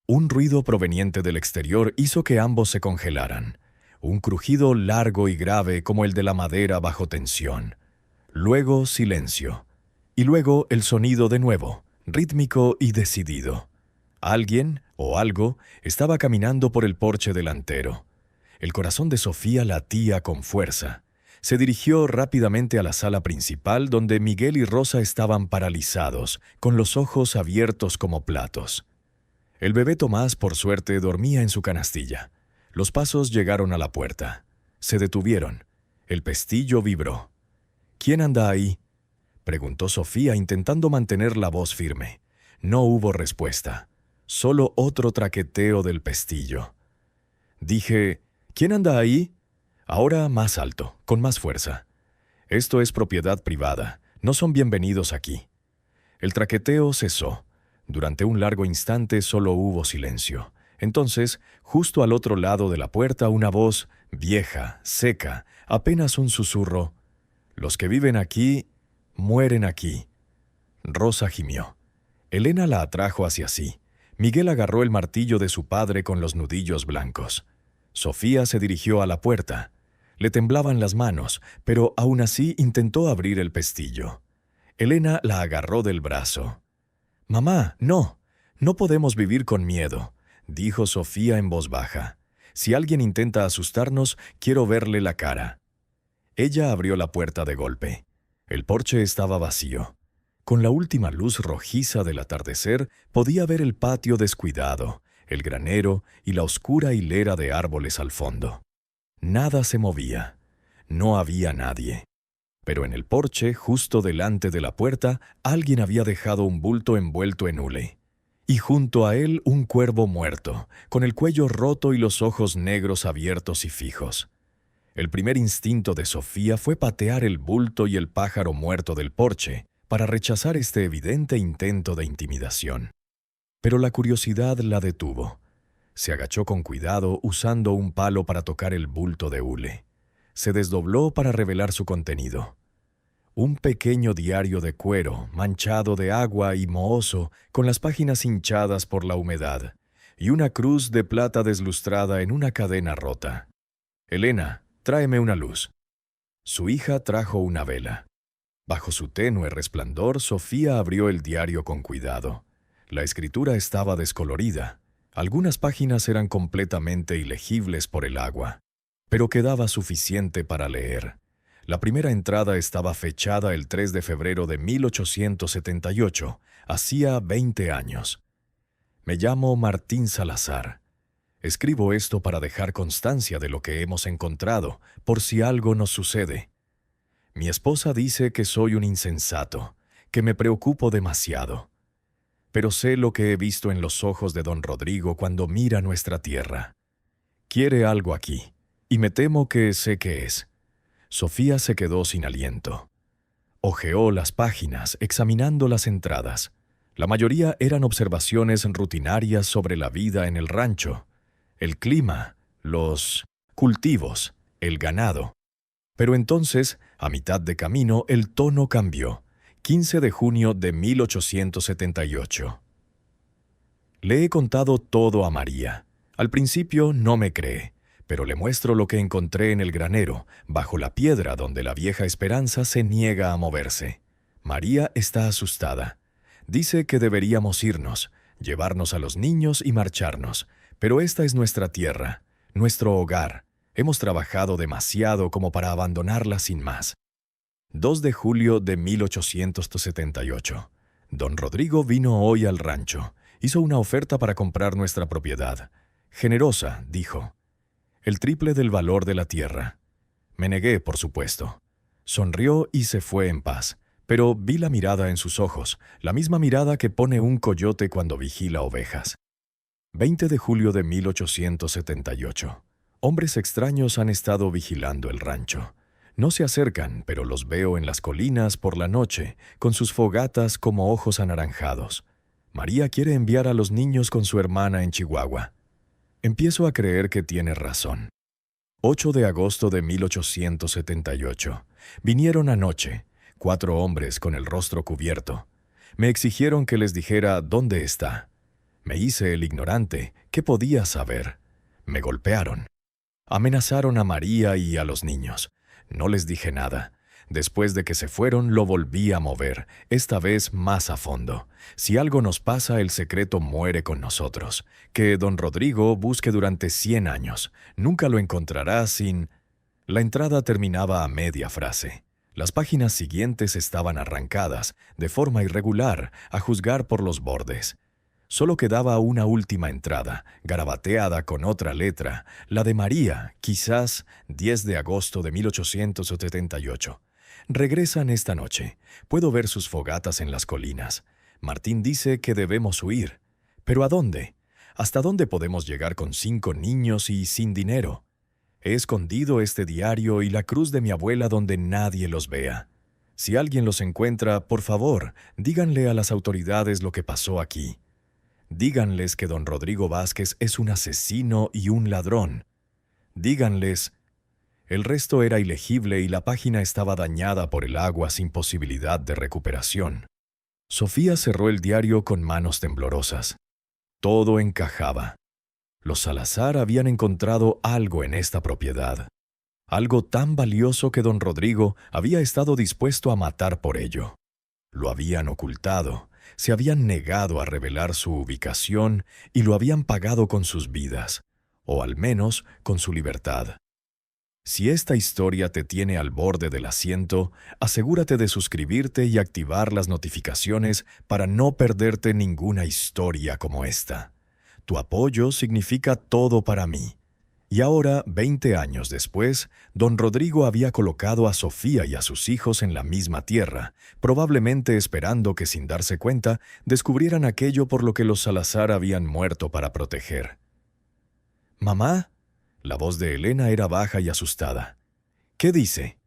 Un ruido proveniente del exterior hizo que ambos se congelaran. Un crujido largo y grave como el de la madera bajo tensión. Luego silencio. Y luego el sonido de nuevo, rítmico y decidido. Alguien, o algo, estaba caminando por el porche delantero. El corazón de Sofía latía con fuerza. Se dirigió rápidamente a la sala principal donde Miguel y Rosa estaban paralizados, con los ojos abiertos como platos. El bebé Tomás, por suerte, dormía en su canastilla. Los pasos llegaron a la puerta. Se detuvieron. El pestillo vibró. «¿Quién anda ahí?», preguntó Sofía intentando mantener la voz firme. No hubo respuesta. Solo otro traqueteo del pestillo. Dije, «¿Quién anda ahí?», ahora más alto, con más fuerza. «Esto es propiedad privada. No son bienvenidos aquí». El traqueteo cesó. Durante un largo instante solo hubo silencio. Entonces, justo al otro lado de la puerta, una voz, vieja, seca, apenas un susurro. «Los que viven aquí, mueren aquí». Rosa gimió. Elena la atrajo hacia sí. Miguel agarró el martillo de su padre con los nudillos blancos. Sofía se dirigió a la puerta. Le temblaban las manos, pero aún así intentó abrir el pestillo. Elena la agarró del brazo. «Mamá, no. No podemos vivir con miedo», dijo Sofía en voz baja. «Si alguien intenta asustarnos, quiero verle la cara». Ella abrió la puerta de golpe. El porche estaba vacío. Con la última luz rojiza del atardecer podía ver el patio descuidado, el granero y la oscura hilera de árboles al fondo. Nada se movía. No había nadie. Pero en el porche, justo delante de la puerta, alguien había dejado un bulto envuelto en hule. Y junto a él un cuervo muerto, con el cuello roto y los ojos negros abiertos y fijos. El primer instinto de Sofía fue patear el bulto y el pájaro muerto del porche, para rechazar este evidente intento de intimidación. Pero la curiosidad la detuvo. Se agachó con cuidado usando un palo para tocar el bulto de hule. Se desdobló para revelar su contenido. Un pequeño diario de cuero, manchado de agua y mohoso, con las páginas hinchadas por la humedad, y una cruz de plata deslustrada en una cadena rota. «Elena, tráeme una luz». Su hija trajo una vela. Bajo su tenue resplandor, Sofía abrió el diario con cuidado. La escritura estaba descolorida. Algunas páginas eran completamente ilegibles por el agua, pero quedaba suficiente para leer. La primera entrada estaba fechada el 3 de febrero de 1878, hacía 20 años. «Me llamo Martín Salazar. Escribo esto para dejar constancia de lo que hemos encontrado, por si algo nos sucede. Mi esposa dice que soy un insensato, que me preocupo demasiado. Pero sé lo que he visto en los ojos de don Rodrigo cuando mira nuestra tierra. Quiere algo aquí, y me temo que sé qué es». Sofía se quedó sin aliento. Hojeó las páginas, examinando las entradas. La mayoría eran observaciones rutinarias sobre la vida en el rancho, el clima, los cultivos, el ganado. Pero entonces, a mitad de camino, el tono cambió. 15 de junio de 1878. «Le he contado todo a María. Al principio no me cree, pero le muestro lo que encontré en el granero, bajo la piedra donde la vieja Esperanza se niega a moverse. María está asustada. Dice que deberíamos irnos, llevarnos a los niños y marcharnos, pero esta es nuestra tierra, nuestro hogar. Hemos trabajado demasiado como para abandonarla sin más. 2 de julio de 1878. Don Rodrigo vino hoy al rancho. Hizo una oferta para comprar nuestra propiedad. Generosa, dijo. El triple del valor de la tierra. Me negué, por supuesto. Sonrió y se fue en paz, pero vi la mirada en sus ojos, la misma mirada que pone un coyote cuando vigila ovejas. 20 de julio de 1878. Hombres extraños han estado vigilando el rancho. No se acercan, pero los veo en las colinas por la noche, con sus fogatas como ojos anaranjados. María quiere enviar a los niños con su hermana en Chihuahua. Empiezo a creer que tiene razón. 8 de agosto de 1878. Vinieron anoche, 4 hombres con el rostro cubierto. Me exigieron que les dijera dónde está. Me hice el ignorante. ¿Qué podía saber? Me golpearon. Amenazaron a María y a los niños. No les dije nada. Después de que se fueron, lo volví a mover, esta vez más a fondo. Si algo nos pasa, el secreto muere con nosotros. Que don Rodrigo busque durante 100 años. Nunca lo encontrará sin... La entrada terminaba a media frase. Las páginas siguientes estaban arrancadas, de forma irregular, a juzgar por los bordes. Solo quedaba una última entrada, garabateada con otra letra, la de María, quizás 10 de agosto de 1878. Regresan esta noche. Puedo ver sus fogatas en las colinas. Martín dice que debemos huir. ¿Pero a dónde? ¿Hasta dónde podemos llegar con 5 niños y sin dinero? He escondido este diario y la cruz de mi abuela donde nadie los vea. Si alguien los encuentra, por favor, díganle a las autoridades lo que pasó aquí. Díganles que don Rodrigo Vázquez es un asesino y un ladrón. Díganles... El resto era ilegible y la página estaba dañada por el agua sin posibilidad de recuperación. Sofía cerró el diario con manos temblorosas. Todo encajaba. Los Salazar habían encontrado algo en esta propiedad. Algo tan valioso que don Rodrigo había estado dispuesto a matar por ello. Lo habían ocultado, se habían negado a revelar su ubicación y lo habían pagado con sus vidas, o al menos con su libertad. Si esta historia te tiene al borde del asiento, asegúrate de suscribirte y activar las notificaciones para no perderte ninguna historia como esta. Tu apoyo significa todo para mí. Y ahora, 20 años después, don Rodrigo había colocado a Sofía y a sus hijos en la misma tierra, probablemente esperando que sin darse cuenta descubrieran aquello por lo que los Salazar habían muerto para proteger. «¿Mamá?» La voz de Elena era baja y asustada. «¿Qué dice?»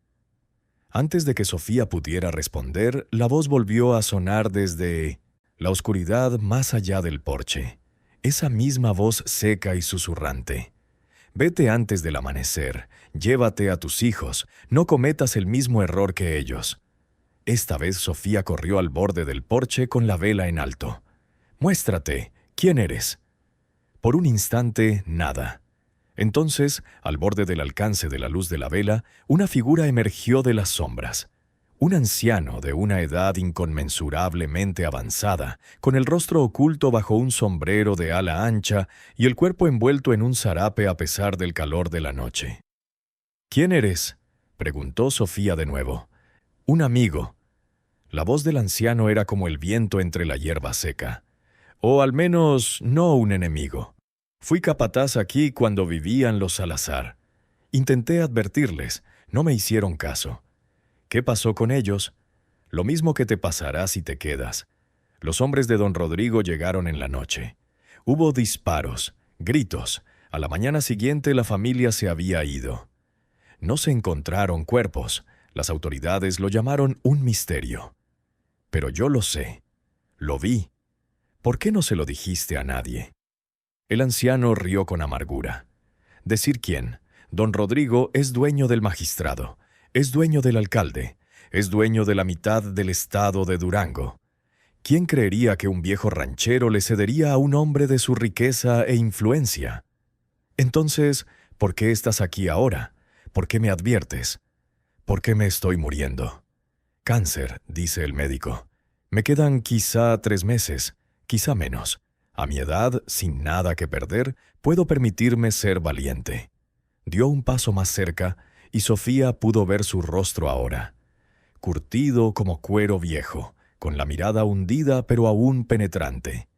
Antes de que Sofía pudiera responder, la voz volvió a sonar desde la oscuridad más allá del porche. Esa misma voz seca y susurrante. «Vete antes del amanecer, llévate a tus hijos, no cometas el mismo error que ellos». Esta vez Sofía corrió al borde del porche con la vela en alto. «Muéstrate, ¿quién eres?» Por un instante, nada. Entonces, al borde del alcance de la luz de la vela, una figura emergió de las sombras. Un anciano de una edad inconmensurablemente avanzada, con el rostro oculto bajo un sombrero de ala ancha y el cuerpo envuelto en un zarape a pesar del calor de la noche. «¿Quién eres?», preguntó Sofía de nuevo. «Un amigo». La voz del anciano era como el viento entre la hierba seca. «O al menos no un enemigo. Fui capataz aquí cuando vivían los Salazar. Intenté advertirles, no me hicieron caso. ¿Qué pasó con ellos? Lo mismo que te pasará si te quedas. Los hombres de don Rodrigo llegaron en la noche. Hubo disparos, gritos. A la mañana siguiente la familia se había ido. No se encontraron cuerpos. Las autoridades lo llamaron un misterio. Pero yo lo sé. Lo vi. ¿Por qué no se lo dijiste a nadie?» El anciano rió con amargura. «¿Decir quién? Don Rodrigo es dueño del magistrado. Es dueño del alcalde, es dueño de la mitad del estado de Durango. ¿Quién creería que un viejo ranchero le cedería a un hombre de su riqueza e influencia? Entonces, ¿Por qué estás aquí ahora? ¿Por qué me adviertes? ¿Por qué me estoy muriendo? Cáncer, dice el médico. Me quedan quizá 3 meses, quizá menos. A mi edad, sin nada que perder, puedo permitirme ser valiente. Dio un paso más cerca y Sofía pudo ver su rostro ahora, curtido como cuero viejo, con la mirada hundida pero aún penetrante.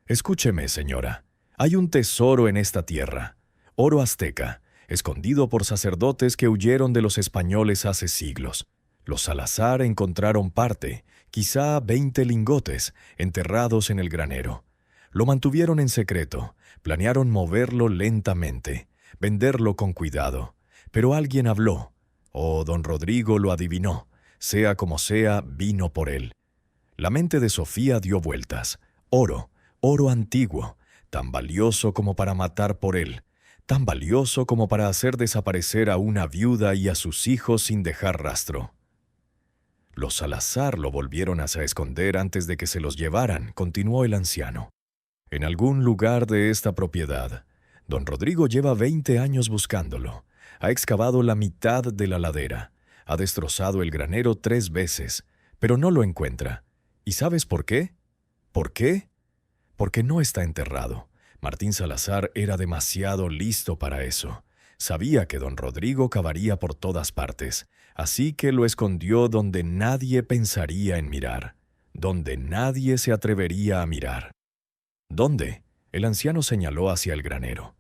Escúcheme, señora. Hay un tesoro en esta tierra, oro azteca, escondido por sacerdotes que huyeron de los españoles hace siglos. Los Salazar encontraron parte, quizá 20 lingotes, enterrados en el granero. Lo mantuvieron en secreto, planearon moverlo lentamente, venderlo con cuidado. Pero alguien habló, o don Rodrigo lo adivinó. Sea como sea, vino por él. La mente de Sofía dio vueltas. Oro, oro antiguo, tan valioso como para matar por él, tan valioso como para hacer desaparecer a una viuda y a sus hijos sin dejar rastro. Los Salazar lo volvieron a esconder antes de que se los llevaran, continuó el anciano. En algún lugar de esta propiedad. Don Rodrigo lleva 20 años buscándolo. Ha excavado la mitad de la ladera. Ha destrozado el granero 3 veces, pero no lo encuentra. ¿Y sabes por qué? ¿Por qué? Porque no está enterrado. Martín Salazar era demasiado listo para eso. Sabía que don Rodrigo cavaría por todas partes, así que lo escondió donde nadie pensaría en mirar, donde nadie se atrevería a mirar. ¿Dónde? El anciano señaló hacia el granero.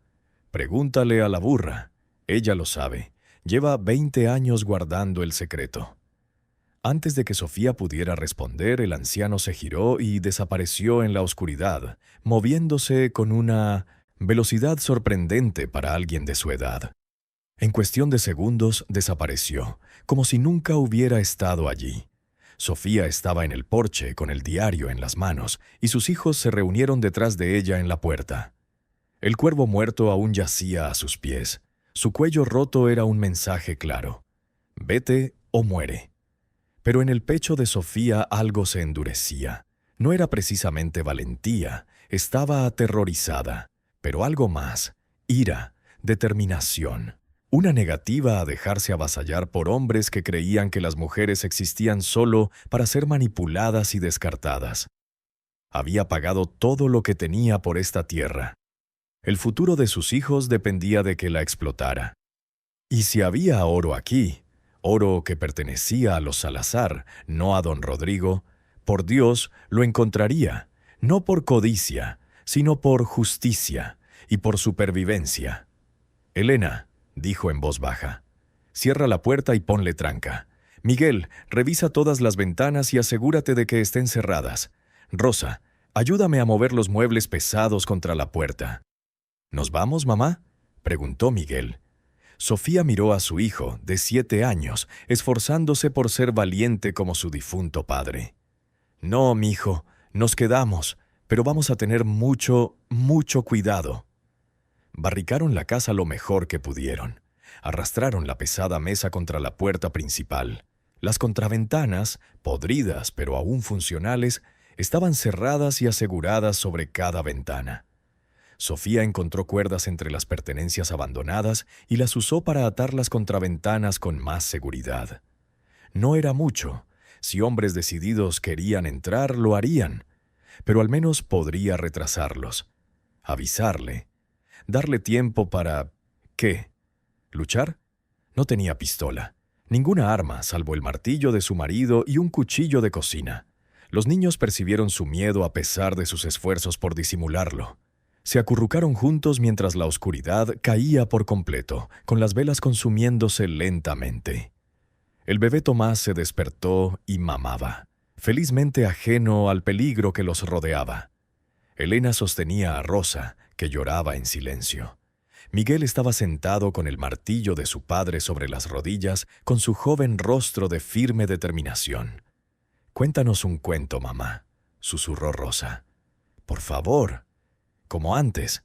Pregúntale a la burra. Ella lo sabe. Lleva 20 años guardando el secreto. Antes de que Sofía pudiera responder, el anciano se giró y desapareció en la oscuridad, moviéndose con una velocidad sorprendente para alguien de su edad. En cuestión de segundos desapareció, como si nunca hubiera estado allí. Sofía estaba en el porche con el diario en las manos y sus hijos se reunieron detrás de ella en la puerta. El cuervo muerto aún yacía a sus pies. Su cuello roto era un mensaje claro: vete o muere. Pero en el pecho de Sofía algo se endurecía. No era precisamente valentía, estaba aterrorizada, pero algo más: ira, determinación. Una negativa a dejarse avasallar por hombres que creían que las mujeres existían solo para ser manipuladas y descartadas. Había pagado todo lo que tenía por esta tierra. El futuro de sus hijos dependía de que la explotara. Y si había oro aquí, oro que pertenecía a los Salazar, no a don Rodrigo, por Dios lo encontraría, no por codicia, sino por justicia y por supervivencia. «Elena», dijo en voz baja, «cierra la puerta y ponle tranca. Miguel, revisa todas las ventanas y asegúrate de que estén cerradas. Rosa, ayúdame a mover los muebles pesados contra la puerta». «¿Nos vamos, mamá?», preguntó Miguel. Sofía miró a su hijo, de 7 años, esforzándose por ser valiente como su difunto padre. «No, mijo, nos quedamos, pero vamos a tener mucho, mucho cuidado». Barricaron la casa lo mejor que pudieron. Arrastraron la pesada mesa contra la puerta principal. Las contraventanas, podridas pero aún funcionales, estaban cerradas y aseguradas sobre cada ventana. Sofía encontró cuerdas entre las pertenencias abandonadas y las usó para atar las contraventanas con más seguridad. No era mucho. Si hombres decididos querían entrar, lo harían. Pero al menos podría retrasarlos. Avisarle. Darle tiempo para... ¿qué? ¿Luchar? No tenía pistola. Ninguna arma, salvo el martillo de su marido y un cuchillo de cocina. Los niños percibieron su miedo a pesar de sus esfuerzos por disimularlo. Se acurrucaron juntos mientras la oscuridad caía por completo, con las velas consumiéndose lentamente. El bebé Tomás se despertó y mamaba, felizmente ajeno al peligro que los rodeaba. Elena sostenía a Rosa, que lloraba en silencio. Miguel estaba sentado con el martillo de su padre sobre las rodillas, con su joven rostro de firme determinación. «Cuéntanos un cuento, mamá», susurró Rosa. «Por favor». Como antes.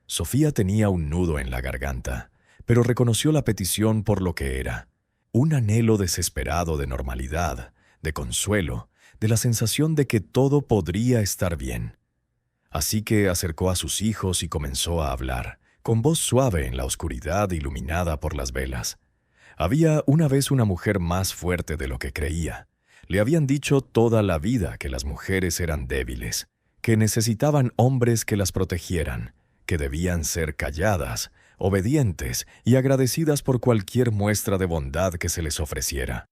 Sofía tenía un nudo en la garganta, pero reconoció la petición por lo que era: un anhelo desesperado de normalidad, de consuelo, de la sensación de que todo podría estar bien. Así que acercó a sus hijos y comenzó a hablar, con voz suave en la oscuridad iluminada por las velas. Había una vez una mujer más fuerte de lo que creía. Le habían dicho toda la vida que las mujeres eran débiles, que necesitaban hombres que las protegieran, que debían ser calladas, obedientes y agradecidas por cualquier muestra de bondad que se les ofreciera.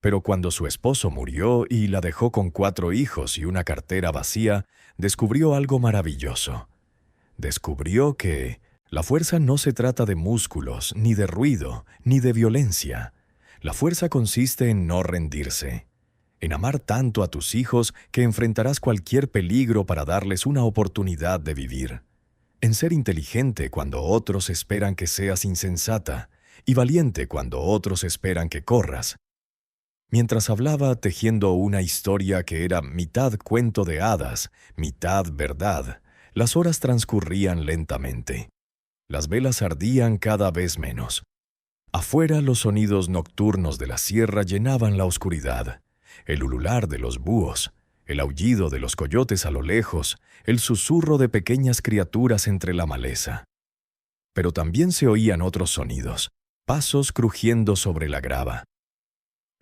Pero cuando su esposo murió y la dejó con 4 hijos y una cartera vacía, descubrió algo maravilloso. Descubrió que la fuerza no se trata de músculos, ni de ruido, ni de violencia. La fuerza consiste en no rendirse, en amar tanto a tus hijos que enfrentarás cualquier peligro para darles una oportunidad de vivir, en ser inteligente cuando otros esperan que seas insensata y valiente cuando otros esperan que corras. Mientras hablaba tejiendo una historia que era mitad cuento de hadas, mitad verdad, las horas transcurrían lentamente. Las velas ardían cada vez menos. Afuera los sonidos nocturnos de la sierra llenaban la oscuridad. El ulular de los búhos, el aullido de los coyotes a lo lejos, el susurro de pequeñas criaturas entre la maleza. Pero también se oían otros sonidos, pasos crujiendo sobre la grava.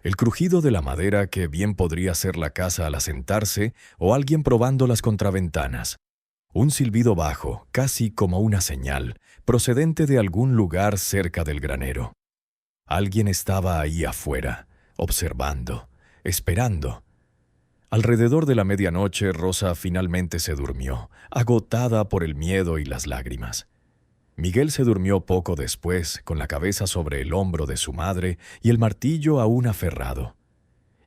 El crujido de la madera que bien podría ser la casa al asentarse o alguien probando las contraventanas. Un silbido bajo, casi como una señal, procedente de algún lugar cerca del granero. Alguien estaba ahí afuera, observando, esperando. Alrededor de la medianoche, Rosa finalmente se durmió, agotada por el miedo y las lágrimas. Miguel se durmió poco después, con la cabeza sobre el hombro de su madre y el martillo aún aferrado.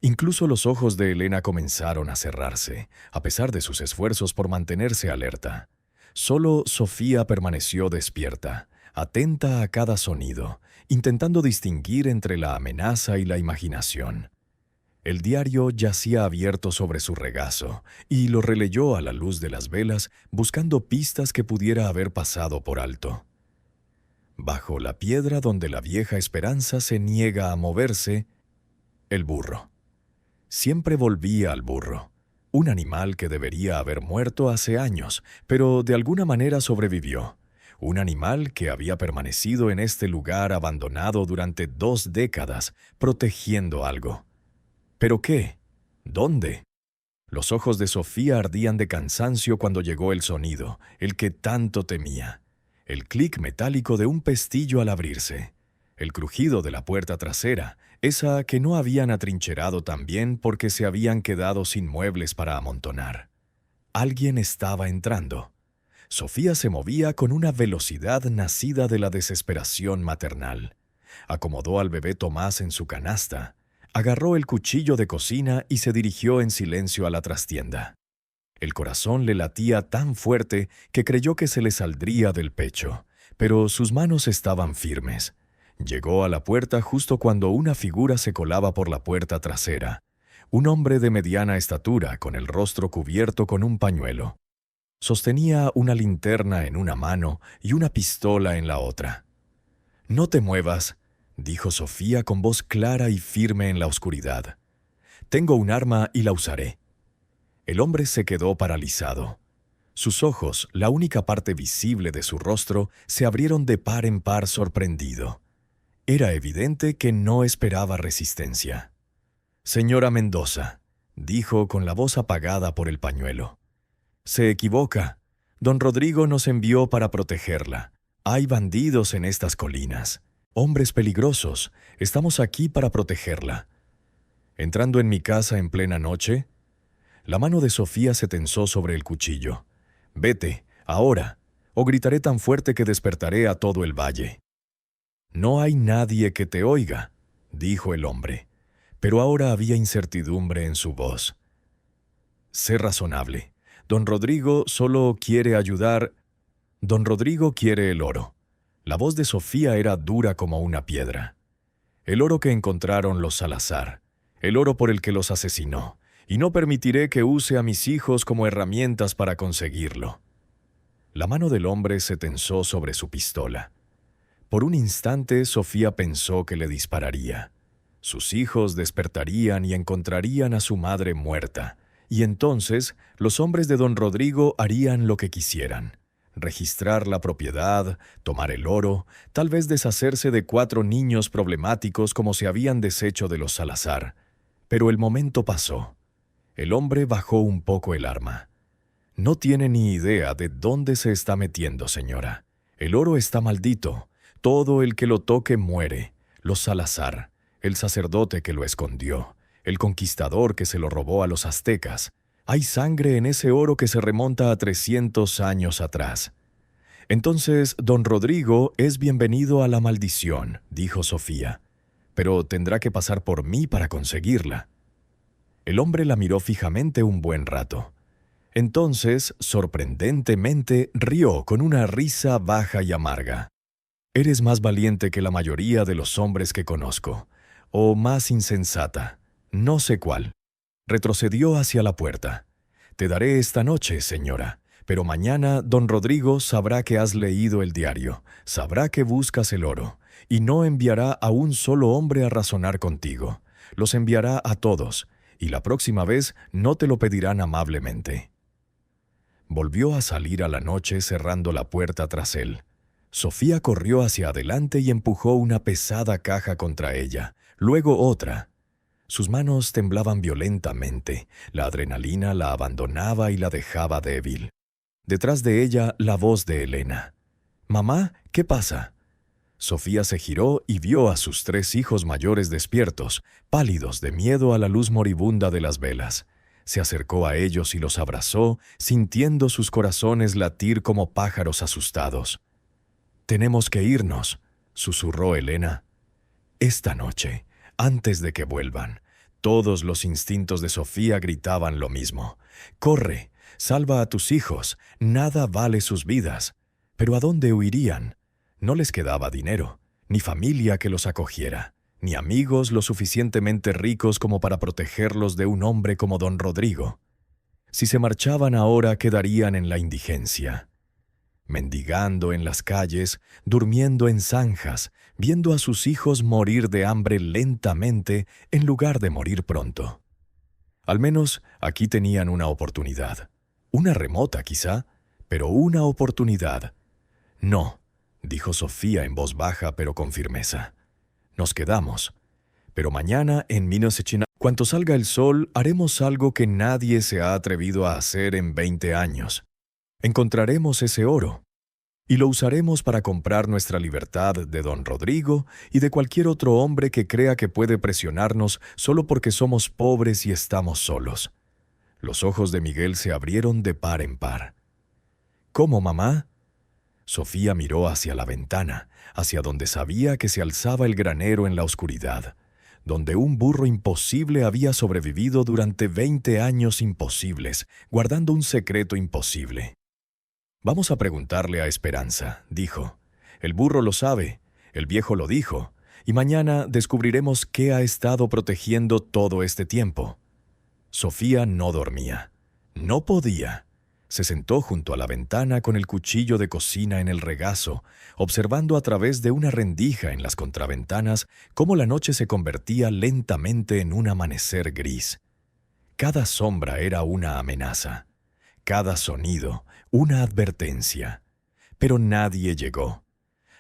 Incluso los ojos de Elena comenzaron a cerrarse, a pesar de sus esfuerzos por mantenerse alerta. Solo Sofía permaneció despierta, atenta a cada sonido, intentando distinguir entre la amenaza y la imaginación. El diario yacía abierto sobre su regazo, y lo releyó a la luz de las velas, buscando pistas que pudiera haber pasado por alto. Bajo la piedra donde la vieja esperanza se niega a moverse, el burro. Siempre volvía al burro, un animal que debería haber muerto hace años, pero de alguna manera sobrevivió. Un animal que había permanecido en este lugar abandonado durante 2 décadas, protegiendo algo. ¿Pero qué? ¿Dónde? Los ojos de Sofía ardían de cansancio cuando llegó el sonido, el que tanto temía. El clic metálico de un pestillo al abrirse. El crujido de la puerta trasera, esa que no habían atrincherado tan bien porque se habían quedado sin muebles para amontonar. Alguien estaba entrando. Sofía se movía con una velocidad nacida de la desesperación maternal. Acomodó al bebé Tomás en su canasta, agarró el cuchillo de cocina y se dirigió en silencio a la trastienda. El corazón le latía tan fuerte que creyó que se le saldría del pecho, pero sus manos estaban firmes. Llegó a la puerta justo cuando una figura se colaba por la puerta trasera. Un hombre de mediana estatura, con el rostro cubierto con un pañuelo. Sostenía una linterna en una mano y una pistola en la otra. «No te muevas», dijo Sofía con voz clara y firme en la oscuridad. «Tengo un arma y la usaré». El hombre se quedó paralizado. Sus ojos, la única parte visible de su rostro, se abrieron de par en par sorprendido. Era evidente que no esperaba resistencia. «Señora Mendoza», dijo con la voz apagada por el pañuelo. «Se equivoca. Don Rodrigo nos envió para protegerla. Hay bandidos en estas colinas. Hombres peligrosos. Estamos aquí para protegerla». Entrando en mi casa en plena noche, la mano de Sofía se tensó sobre el cuchillo. «Vete, ahora, o gritaré tan fuerte que despertaré a todo el valle». «No hay nadie que te oiga», dijo el hombre, pero ahora había incertidumbre en su voz. «Sé razonable. Don Rodrigo solo quiere ayudar. Don Rodrigo quiere el oro». La voz de Sofía era dura como una piedra. «El oro que encontraron los Salazar, el oro por el que los asesinó, y no permitiré que use a mis hijos como herramientas para conseguirlo». La mano del hombre se tensó sobre su pistola. Por un instante, Sofía pensó que le dispararía. Sus hijos despertarían y encontrarían a su madre muerta, y entonces los hombres de don Rodrigo harían lo que quisieran. registrar la propiedad, tomar el oro, tal vez deshacerse de 4 niños problemáticos como se habían deshecho de los Salazar. Pero el momento pasó. El hombre bajó un poco el arma. No tiene ni idea de dónde se está metiendo, señora. El oro está maldito. Todo el que lo toque muere. Los Salazar, el sacerdote que lo escondió, el conquistador que se lo robó a los aztecas. Hay sangre en ese oro que se remonta a 300 años atrás. Entonces, don Rodrigo es bienvenido a la maldición, dijo Sofía, pero tendrá que pasar por mí para conseguirla. El hombre la miró fijamente un buen rato. Entonces, sorprendentemente, rió con una risa baja y amarga. Eres más valiente que la mayoría de los hombres que conozco, o más insensata, no sé cuál. Retrocedió hacia la puerta. Te daré esta noche, señora, pero mañana don Rodrigo sabrá que has leído el diario, sabrá que buscas el oro, y no enviará a un solo hombre a razonar contigo. Los enviará a todos, y la próxima vez no te lo pedirán amablemente. Volvió a salir a la noche cerrando la puerta tras él. Sofía corrió hacia adelante y empujó una pesada caja contra ella, luego otra. Sus manos temblaban violentamente, la adrenalina la abandonaba y la dejaba débil. Detrás de ella, la voz de Elena. «Mamá, ¿qué pasa?» Sofía se giró y vio a sus 3 hijos mayores despiertos, pálidos de miedo a la luz moribunda de las velas. Se acercó a ellos y los abrazó, sintiendo sus corazones latir como pájaros asustados. «Tenemos que irnos», susurró Elena. «Esta noche, antes de que vuelvan». Todos los instintos de Sofía gritaban lo mismo. «Corre, salva a tus hijos, nada vale sus vidas». Pero ¿a dónde huirían? No les quedaba dinero, ni familia que los acogiera, ni amigos lo suficientemente ricos como para protegerlos de un hombre como don Rodrigo. Si se marchaban ahora, quedarían en la indigencia, mendigando en las calles, durmiendo en zanjas, viendo a sus hijos morir de hambre lentamente en lugar de morir pronto. Al menos aquí tenían una oportunidad. Una remota, quizá, pero una oportunidad. «No», dijo Sofía en voz baja pero con firmeza. «Nos quedamos. Pero mañana en Minosechina, cuando salga el sol, haremos algo que nadie se ha atrevido a hacer en 20 años. Encontraremos ese oro y lo usaremos para comprar nuestra libertad de don Rodrigo y de cualquier otro hombre que crea que puede presionarnos solo porque somos pobres y estamos solos». Los ojos de Miguel se abrieron de par en par. «¿Cómo, mamá?» Sofía miró hacia la ventana, hacia donde sabía que se alzaba el granero en la oscuridad, donde un burro imposible había sobrevivido durante 20 años imposibles, guardando un secreto imposible. «Vamos a preguntarle a Esperanza», dijo. «El burro lo sabe, el viejo lo dijo, y mañana descubriremos qué ha estado protegiendo todo este tiempo». Sofía no dormía. No podía. Se sentó junto a la ventana con el cuchillo de cocina en el regazo, observando a través de una rendija en las contraventanas cómo la noche se convertía lentamente en un amanecer gris. Cada sombra era una amenaza, cada sonido una advertencia. Pero nadie llegó.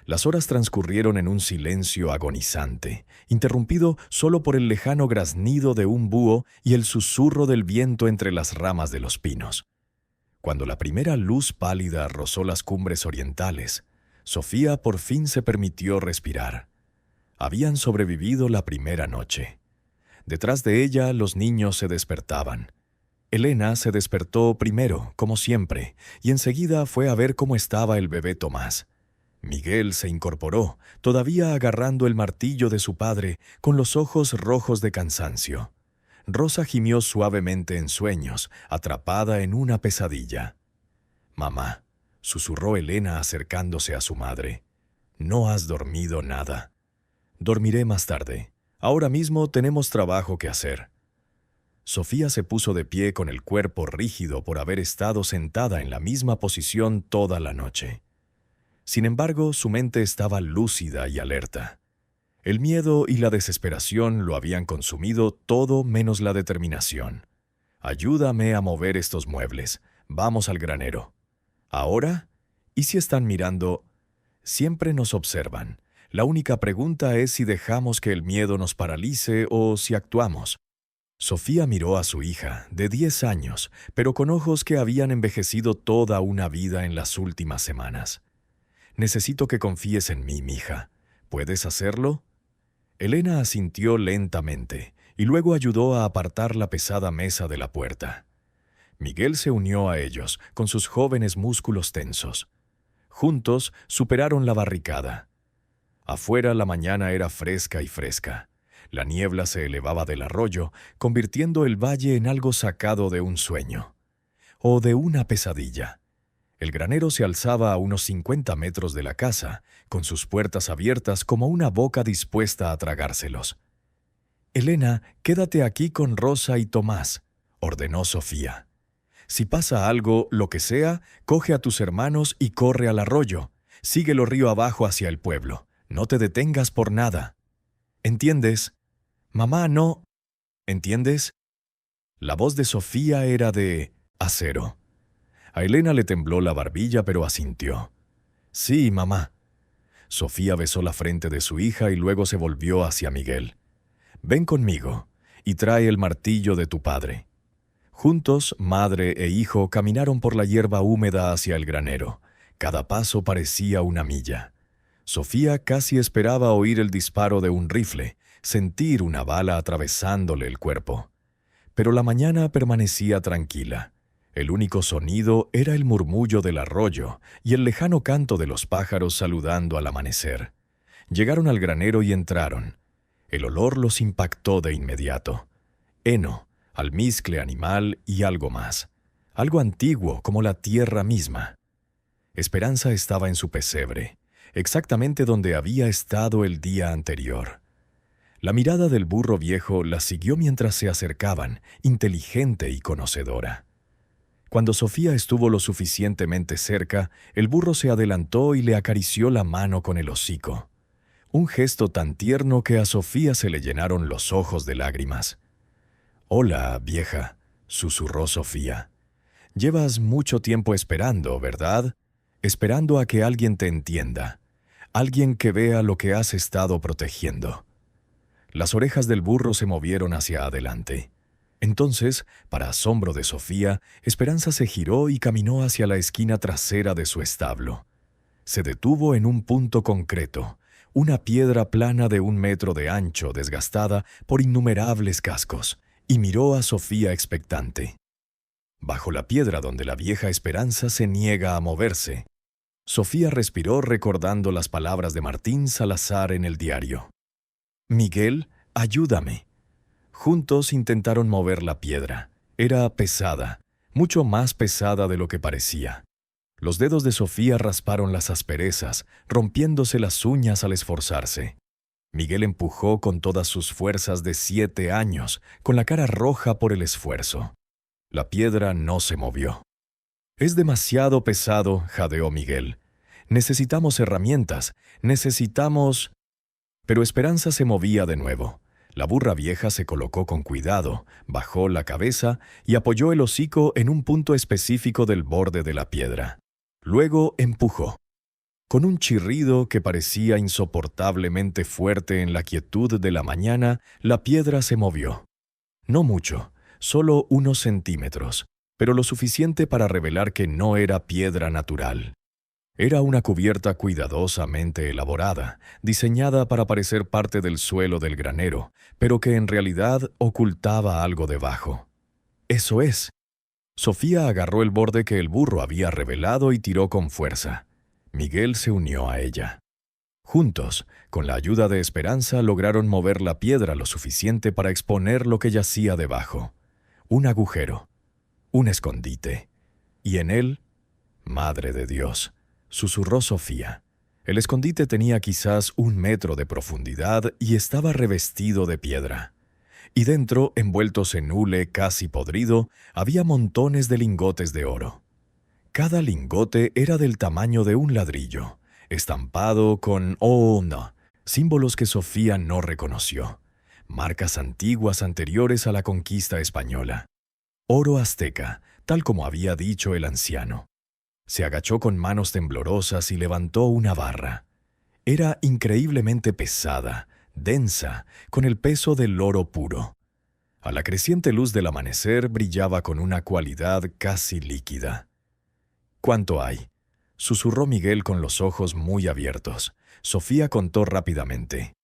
Las horas transcurrieron en un silencio agonizante, interrumpido solo por el lejano graznido de un búho y el susurro del viento entre las ramas de los pinos. Cuando la primera luz pálida rozó las cumbres orientales, Sofía por fin se permitió respirar. Habían sobrevivido la primera noche. Detrás de ella los niños se despertaban. Elena se despertó primero, como siempre, y enseguida fue a ver cómo estaba el bebé Tomás. Miguel se incorporó, todavía agarrando el martillo de su padre, con los ojos rojos de cansancio. Rosa gimió suavemente en sueños, atrapada en una pesadilla. «Mamá», susurró Elena acercándose a su madre, «no has dormido nada». «Dormiré más tarde. Ahora mismo tenemos trabajo que hacer». Sofía se puso de pie con el cuerpo rígido por haber estado sentada en la misma posición toda la noche. Sin embargo, su mente estaba lúcida y alerta. El miedo y la desesperación lo habían consumido todo menos la determinación. «Ayúdame a mover estos muebles. Vamos al granero». «¿Ahora? ¿Y si están mirando? Siempre nos observan. La única pregunta es si dejamos que el miedo nos paralice o si actuamos. Sofía miró a su hija, de 10 años, pero con ojos que habían envejecido toda una vida en las últimas semanas. «Necesito que confíes en mí, mija. ¿Puedes hacerlo?» Elena asintió lentamente y luego ayudó a apartar la pesada mesa de la puerta. Miguel se unió a ellos, con sus jóvenes músculos tensos. Juntos superaron la barricada. Afuera la mañana era fresca y fresca. La niebla se elevaba del arroyo, convirtiendo el valle en algo sacado de un sueño. O de una pesadilla. El granero se alzaba a unos 50 metros de la casa, con sus puertas abiertas como una boca dispuesta a tragárselos. «Elena, quédate aquí con Rosa y Tomás», ordenó Sofía. «Si pasa algo, lo que sea, coge a tus hermanos y corre al arroyo. Síguelo río abajo hacia el pueblo. No te detengas por nada. ¿Entiendes? Mamá, no. ¿Entiendes?» La voz de Sofía era de acero. A Elena le tembló la barbilla, pero asintió. «Sí, mamá». Sofía besó la frente de su hija y luego se volvió hacia Miguel. «Ven conmigo y trae el martillo de tu padre». Juntos, madre e hijo caminaron por la hierba húmeda hacia el granero. Cada paso parecía una milla. Sofía casi esperaba oír el disparo de un rifle, sentir una bala atravesándole el cuerpo. Pero la mañana permanecía tranquila. El único sonido era el murmullo del arroyo y el lejano canto de los pájaros saludando al amanecer. Llegaron al granero y entraron. El olor los impactó de inmediato. Heno, almizcle animal y algo más. Algo antiguo como la tierra misma. Esperanza estaba en su pesebre, exactamente donde había estado el día anterior. La mirada del burro viejo la siguió mientras se acercaban, inteligente y conocedora. Cuando Sofía estuvo lo suficientemente cerca, el burro se adelantó y le acarició la mano con el hocico. Un gesto tan tierno que a Sofía se le llenaron los ojos de lágrimas. «Hola, vieja», susurró Sofía. «Llevas mucho tiempo esperando, ¿verdad? Esperando a que alguien te entienda. Alguien que vea lo que has estado protegiendo». Las orejas del burro se movieron hacia adelante. Entonces, para asombro de Sofía, Esperanza se giró y caminó hacia la esquina trasera de su establo. Se detuvo en un punto concreto, una piedra plana de 1 metro de ancho, desgastada por innumerables cascos, y miró a Sofía expectante. Bajo la piedra donde la vieja Esperanza se niega a moverse, Sofía respiró recordando las palabras de Martín Salazar en el diario. «Miguel, ayúdame». Juntos intentaron mover la piedra. Era pesada, mucho más pesada de lo que parecía. Los dedos de Sofía rasparon las asperezas, rompiéndose las uñas al esforzarse. Miguel empujó con todas sus fuerzas de 7 años, con la cara roja por el esfuerzo. La piedra no se movió. «Es demasiado pesado», jadeó Miguel. «Necesitamos herramientas, necesitamos...» Pero Esperanza se movía de nuevo. La burra vieja se colocó con cuidado, bajó la cabeza y apoyó el hocico en un punto específico del borde de la piedra. Luego empujó. Con un chirrido que parecía insoportablemente fuerte en la quietud de la mañana, la piedra se movió. No mucho, solo unos centímetros, pero lo suficiente para revelar que no era piedra natural. Era una cubierta cuidadosamente elaborada, diseñada para parecer parte del suelo del granero, pero que en realidad ocultaba algo debajo. «Eso es». Sofía agarró el borde que el burro había revelado y tiró con fuerza. Miguel se unió a ella. Juntos, con la ayuda de Esperanza, lograron mover la piedra lo suficiente para exponer lo que yacía debajo. Un agujero, un escondite. Y en él, «Madre de Dios», susurró Sofía. El escondite tenía quizás 1 metro de profundidad y estaba revestido de piedra. Y dentro, envueltos en hule casi podrido, había montones de lingotes de oro. Cada lingote era del tamaño de un ladrillo, estampado con símbolos que Sofía no reconoció, marcas antiguas anteriores a la conquista española. Oro azteca, tal como había dicho el anciano. Se agachó con manos temblorosas y levantó una barra. Era increíblemente pesada, densa, con el peso del oro puro. A la creciente luz del amanecer brillaba con una cualidad casi líquida. —¿Cuánto hay? —susurró Miguel con los ojos muy abiertos. Sofía contó rápidamente.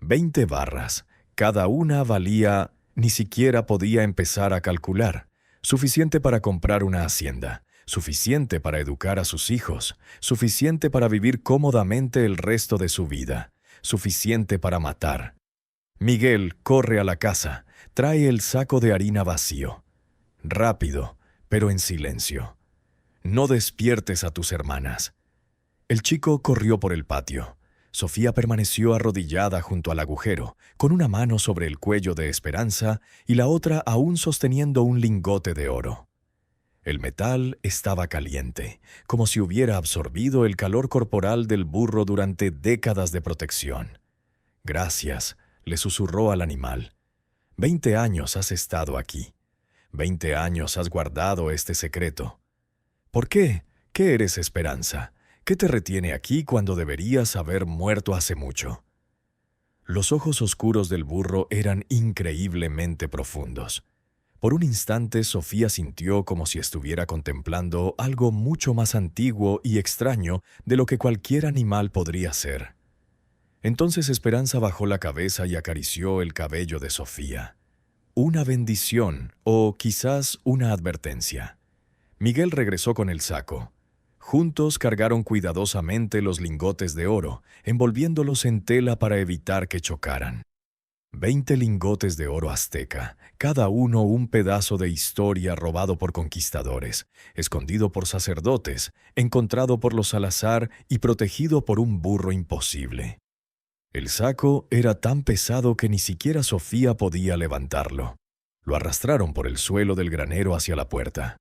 20 barras. Cada una valía... Ni siquiera podía empezar a calcular. Suficiente para comprar una hacienda. Suficiente para educar a sus hijos. Suficiente para vivir cómodamente el resto de su vida. Suficiente para matar. Miguel, corre a la casa. Trae el saco de harina vacío. Rápido, pero en silencio. No despiertes a tus hermanas. El chico corrió por el patio. Sofía permaneció arrodillada junto al agujero, con una mano sobre el cuello de Esperanza y la otra aún sosteniendo un lingote de oro. El metal estaba caliente, como si hubiera absorbido el calor corporal del burro durante décadas de protección. «Gracias», le susurró al animal. 20 años has estado aquí. 20 años has guardado este secreto. ¿Por qué? ¿Qué eres, Esperanza? ¿Qué te retiene aquí cuando deberías haber muerto hace mucho? Los ojos oscuros del burro eran increíblemente profundos. Por un instante Sofía sintió como si estuviera contemplando algo mucho más antiguo y extraño de lo que cualquier animal podría ser. Entonces Esperanza bajó la cabeza y acarició el cabello de Sofía. Una bendición, o quizás una advertencia. Miguel regresó con el saco. Juntos cargaron cuidadosamente los lingotes de oro, envolviéndolos en tela para evitar que chocaran. 20 lingotes de oro azteca, cada uno un pedazo de historia robado por conquistadores, escondido por sacerdotes, encontrado por los Salazar y protegido por un burro imposible. El saco era tan pesado que ni siquiera Sofía podía levantarlo. Lo arrastraron por el suelo del granero hacia la puerta.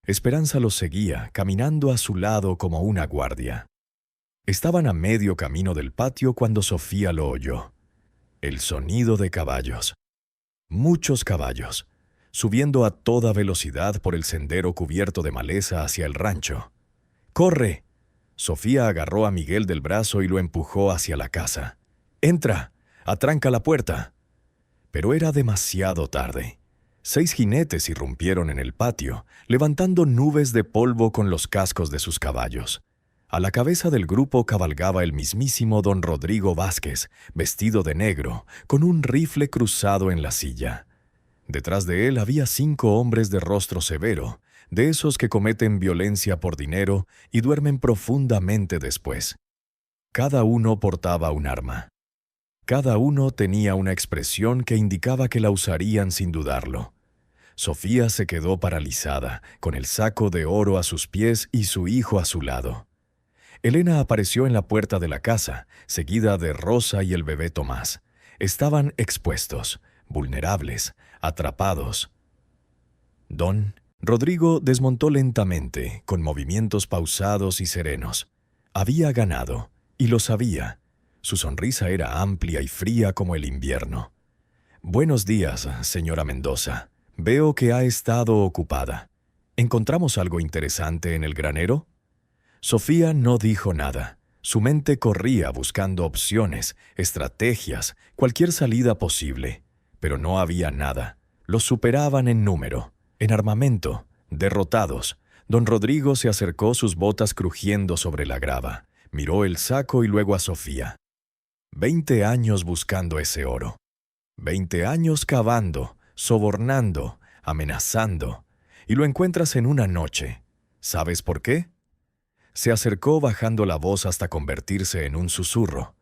Esperanza los seguía, caminando a su lado como una guardia. Estaban a medio camino del patio cuando Sofía lo oyó. El sonido de caballos. Muchos caballos, subiendo a toda velocidad por el sendero cubierto de maleza hacia el rancho. ¡Corre! Sofía agarró a Miguel del brazo y lo empujó hacia la casa. ¡Entra! ¡Atranca la puerta! Pero era demasiado tarde. 6 jinetes irrumpieron en el patio, levantando nubes de polvo con los cascos de sus caballos. A la cabeza del grupo cabalgaba el mismísimo don Rodrigo Vázquez, vestido de negro, con un rifle cruzado en la silla. Detrás de él había 5 hombres de rostro severo, de esos que cometen violencia por dinero y duermen profundamente después. Cada uno portaba un arma. Cada uno tenía una expresión que indicaba que la usarían sin dudarlo. Sofía se quedó paralizada, con el saco de oro a sus pies y su hijo a su lado. Elena apareció en la puerta de la casa, seguida de Rosa y el bebé Tomás. Estaban expuestos, vulnerables, atrapados. Don Rodrigo desmontó lentamente, con movimientos pausados y serenos. Había ganado, y lo sabía. Su sonrisa era amplia y fría como el invierno. «Buenos días, señora Mendoza. Veo que ha estado ocupada. ¿Encontramos algo interesante en el granero?» Sofía no dijo nada. Su mente corría buscando opciones, estrategias, cualquier salida posible. Pero no había nada. Los superaban en número, en armamento, derrotados. Don Rodrigo se acercó, sus botas crujiendo sobre la grava. Miró el saco y luego a Sofía. 20 años buscando ese oro. 20 años cavando, sobornando, amenazando. Y lo encuentras en una noche. ¿Sabes por qué? Se acercó bajando la voz hasta convertirse en un susurro.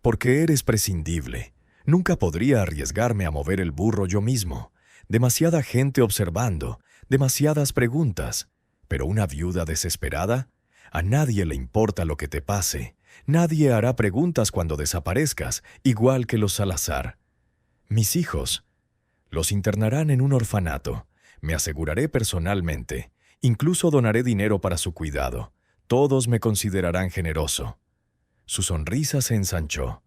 «Porque eres prescindible. Nunca podría arriesgarme a mover el burro yo mismo. Demasiada gente observando, demasiadas preguntas. Pero una viuda desesperada, a nadie le importa lo que te pase. Nadie hará preguntas cuando desaparezcas, igual que los Salazar. Mis hijos los internarán en un orfanato. Me aseguraré personalmente. Incluso donaré dinero para su cuidado. Todos me considerarán generoso». Su sonrisa se ensanchó.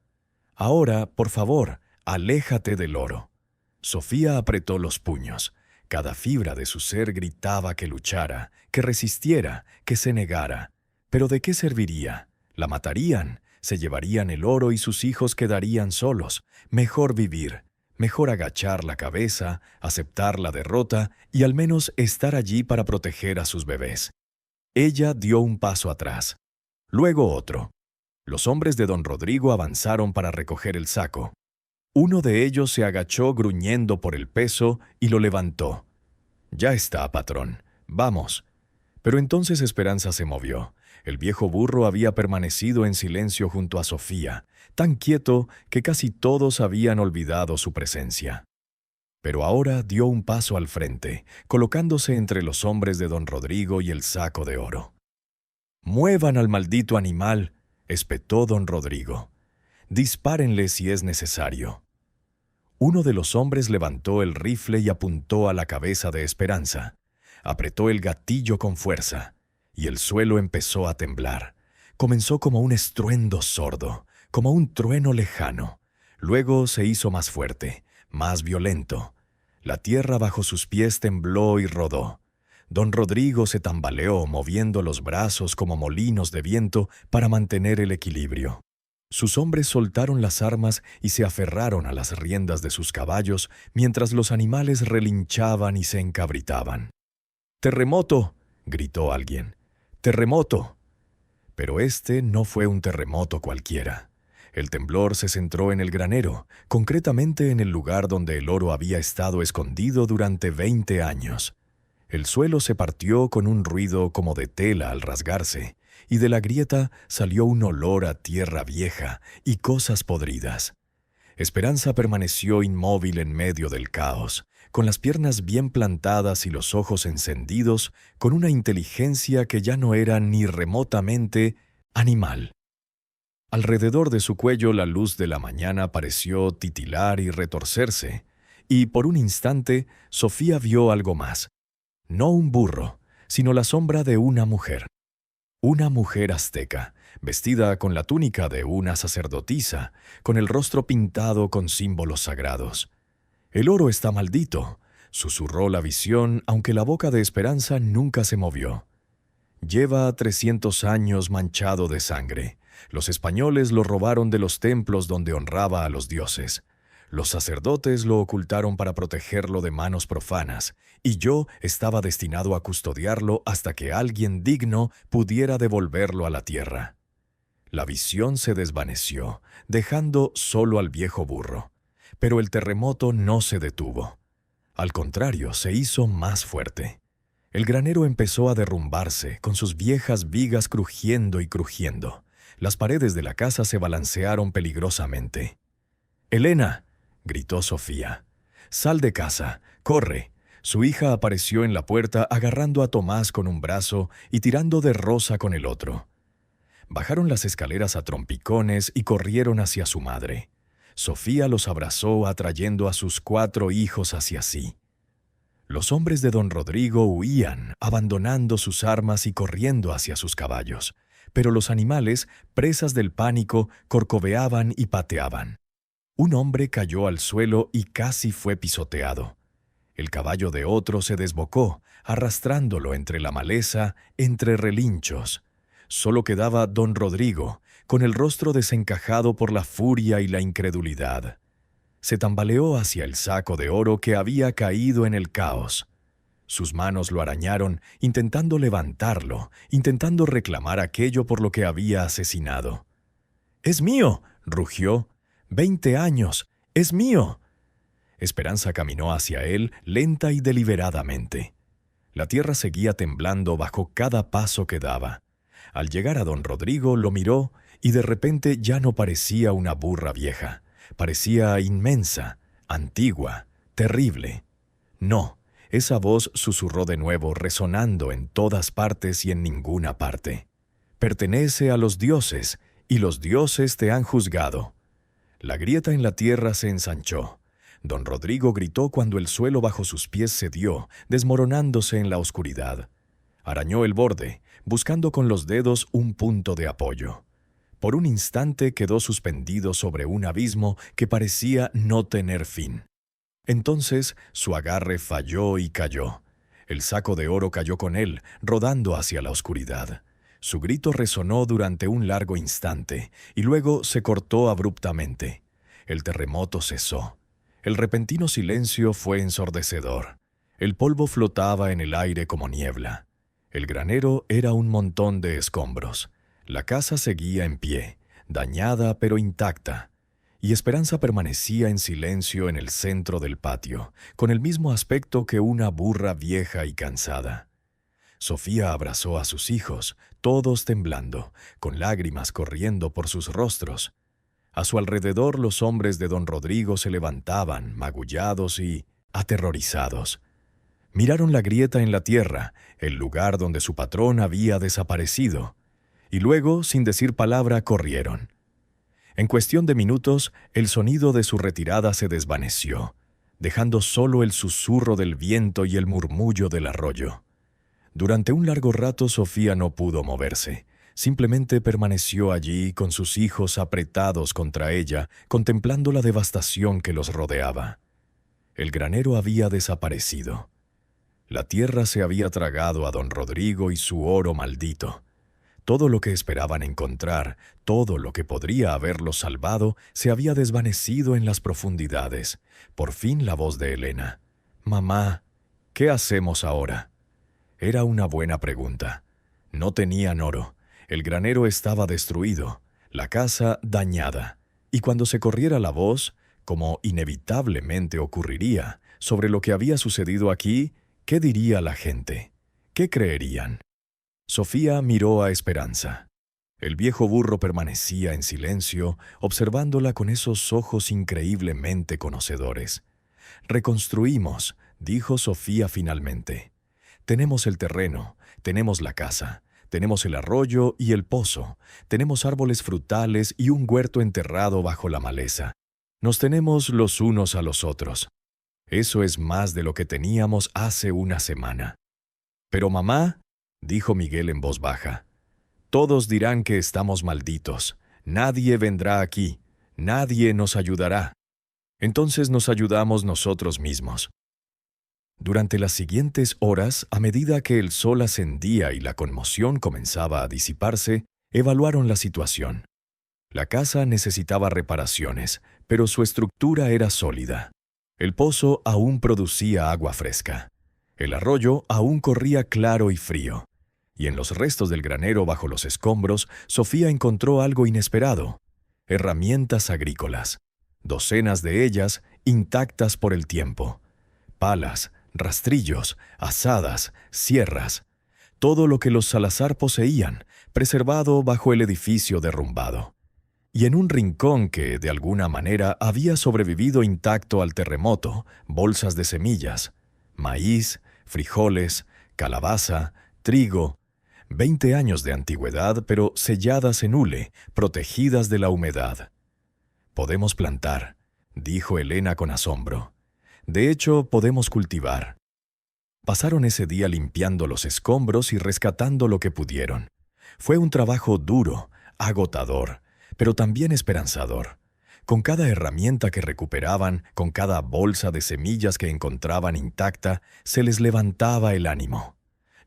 «Ahora, por favor, aléjate del oro». Sofía apretó los puños. Cada fibra de su ser gritaba que luchara, que resistiera, que se negara. ¿Pero de qué serviría? La matarían, se llevarían el oro y sus hijos quedarían solos. Mejor vivir, mejor agachar la cabeza, aceptar la derrota y al menos estar allí para proteger a sus bebés. Ella dio un paso atrás, luego otro. Los hombres de don Rodrigo avanzaron para recoger el saco. Uno de ellos se agachó gruñendo por el peso y lo levantó. «Ya está, patrón. Vamos». Pero entonces Esperanza se movió. El viejo burro había permanecido en silencio junto a Sofía, tan quieto que casi todos habían olvidado su presencia. Pero ahora dio un paso al frente, colocándose entre los hombres de don Rodrigo y el saco de oro. «Muevan al maldito animal», espetó don Rodrigo. «Dispárenle si es necesario». Uno de los hombres levantó el rifle y apuntó a la cabeza de Esperanza. Apretó el gatillo con fuerza, y el suelo empezó a temblar. Comenzó como un estruendo sordo, como un trueno lejano. Luego se hizo más fuerte, más violento. La tierra bajo sus pies tembló y rodó. Don Rodrigo se tambaleó, moviendo los brazos como molinos de viento para mantener el equilibrio. Sus hombres soltaron las armas y se aferraron a las riendas de sus caballos mientras los animales relinchaban y se encabritaban. «¡Terremoto!», gritó alguien. «¡Terremoto!». Pero este no fue un terremoto cualquiera. El temblor se centró en el granero, concretamente en el lugar donde el oro había estado escondido durante 20 años. El suelo se partió con un ruido como de tela al rasgarse, y de la grieta salió un olor a tierra vieja y cosas podridas. Esperanza permaneció inmóvil en medio del caos, con las piernas bien plantadas y los ojos encendidos, con una inteligencia que ya no era ni remotamente animal. Alrededor de su cuello la luz de la mañana pareció titilar y retorcerse, y por un instante Sofía vio algo más. No un burro, sino la sombra de una mujer. Una mujer azteca, vestida con la túnica de una sacerdotisa, con el rostro pintado con símbolos sagrados. «El oro está maldito», susurró la visión, aunque la boca de Esperanza nunca se movió. «Lleva 300 años manchado de sangre. Los españoles lo robaron de los templos donde honraba a los dioses. Los sacerdotes lo ocultaron para protegerlo de manos profanas, y yo estaba destinado a custodiarlo hasta que alguien digno pudiera devolverlo a la tierra». La visión se desvaneció, dejando solo al viejo burro. Pero el terremoto no se detuvo. Al contrario, se hizo más fuerte. El granero empezó a derrumbarse, con sus viejas vigas crujiendo y crujiendo. Las paredes de la casa se balancearon peligrosamente. «¡Elena!», gritó Sofía. «Sal de casa, corre». Su hija apareció en la puerta agarrando a Tomás con un brazo y tirando de Rosa con el otro. Bajaron las escaleras a trompicones y corrieron hacia su madre. Sofía los abrazó atrayendo a sus 4 hijos hacia sí. Los hombres de don Rodrigo huían, abandonando sus armas y corriendo hacia sus caballos, pero los animales, presas del pánico, corcoveaban y pateaban. Un hombre cayó al suelo y casi fue pisoteado. El caballo de otro se desbocó, arrastrándolo entre la maleza, entre relinchos. Solo quedaba don Rodrigo, con el rostro desencajado por la furia y la incredulidad. Se tambaleó hacia el saco de oro que había caído en el caos. Sus manos lo arañaron, intentando levantarlo, intentando reclamar aquello por lo que había asesinado. «¡Es mío!», rugió. «¡20 años! ¡Es mío!». Esperanza caminó hacia él lenta y deliberadamente. La tierra seguía temblando bajo cada paso que daba. Al llegar a don Rodrigo lo miró y de repente ya no parecía una burra vieja. Parecía inmensa, antigua, terrible. «No», esa voz susurró de nuevo, resonando en todas partes y en ninguna parte. «Pertenece a los dioses, y los dioses te han juzgado». La grieta en la tierra se ensanchó. Don Rodrigo gritó cuando el suelo bajo sus pies cedió, desmoronándose en la oscuridad. Arañó el borde, buscando con los dedos un punto de apoyo. Por un instante quedó suspendido sobre un abismo que parecía no tener fin. Entonces su agarre falló y cayó. El saco de oro cayó con él, rodando hacia la oscuridad. Su grito resonó durante un largo instante, y luego se cortó abruptamente. El terremoto cesó. El repentino silencio fue ensordecedor. El polvo flotaba en el aire como niebla. El granero era un montón de escombros. La casa seguía en pie, dañada pero intacta. Y Esperanza permanecía en silencio en el centro del patio, con el mismo aspecto que una burra vieja y cansada. Sofía abrazó a sus hijos, todos temblando, con lágrimas corriendo por sus rostros. A su alrededor los hombres de don Rodrigo se levantaban, magullados y aterrorizados. Miraron la grieta en la tierra, el lugar donde su patrón había desaparecido, y luego, sin decir palabra, corrieron. En cuestión de minutos, el sonido de su retirada se desvaneció, dejando solo el susurro del viento y el murmullo del arroyo. Durante un largo rato Sofía no pudo moverse. Simplemente permaneció allí con sus hijos apretados contra ella, contemplando la devastación que los rodeaba. El granero había desaparecido. La tierra se había tragado a don Rodrigo y su oro maldito. Todo lo que esperaban encontrar, todo lo que podría haberlos salvado, se había desvanecido en las profundidades. Por fin la voz de Elena. «Mamá, ¿qué hacemos ahora?» Era una buena pregunta. No tenían oro. El granero estaba destruido, la casa dañada. Y cuando se corriera la voz, como inevitablemente ocurriría, sobre lo que había sucedido aquí, ¿qué diría la gente? ¿Qué creerían? Sofía miró a Esperanza. El viejo burro permanecía en silencio, observándola con esos ojos increíblemente conocedores. «Reconstruimos», dijo Sofía finalmente. «Tenemos el terreno, tenemos la casa, tenemos el arroyo y el pozo, tenemos árboles frutales y un huerto enterrado bajo la maleza. Nos tenemos los unos a los otros. Eso es más de lo que teníamos hace una semana». «Pero mamá», dijo Miguel en voz baja, «todos dirán que estamos malditos. Nadie vendrá aquí. Nadie nos ayudará. Entonces nos ayudamos nosotros mismos». Durante las siguientes horas, a medida que el sol ascendía y la conmoción comenzaba a disiparse, evaluaron la situación. La casa necesitaba reparaciones, pero su estructura era sólida. El pozo aún producía agua fresca. El arroyo aún corría claro y frío. Y en los restos del granero bajo los escombros, Sofía encontró algo inesperado: herramientas agrícolas. Docenas de ellas intactas por el tiempo. Palas, rastrillos, azadas, sierras. Todo lo que los Salazar poseían, preservado bajo el edificio derrumbado. Y en un rincón que, de alguna manera, había sobrevivido intacto al terremoto, bolsas de semillas, maíz, frijoles, calabaza, trigo, 20 años de antigüedad, pero selladas en hule, protegidas de la humedad. «Podemos plantar», dijo Elena con asombro. «De hecho, podemos cultivar». Pasaron ese día limpiando los escombros y rescatando lo que pudieron. Fue un trabajo duro, agotador, pero también esperanzador. Con cada herramienta que recuperaban, con cada bolsa de semillas que encontraban intacta, se les levantaba el ánimo.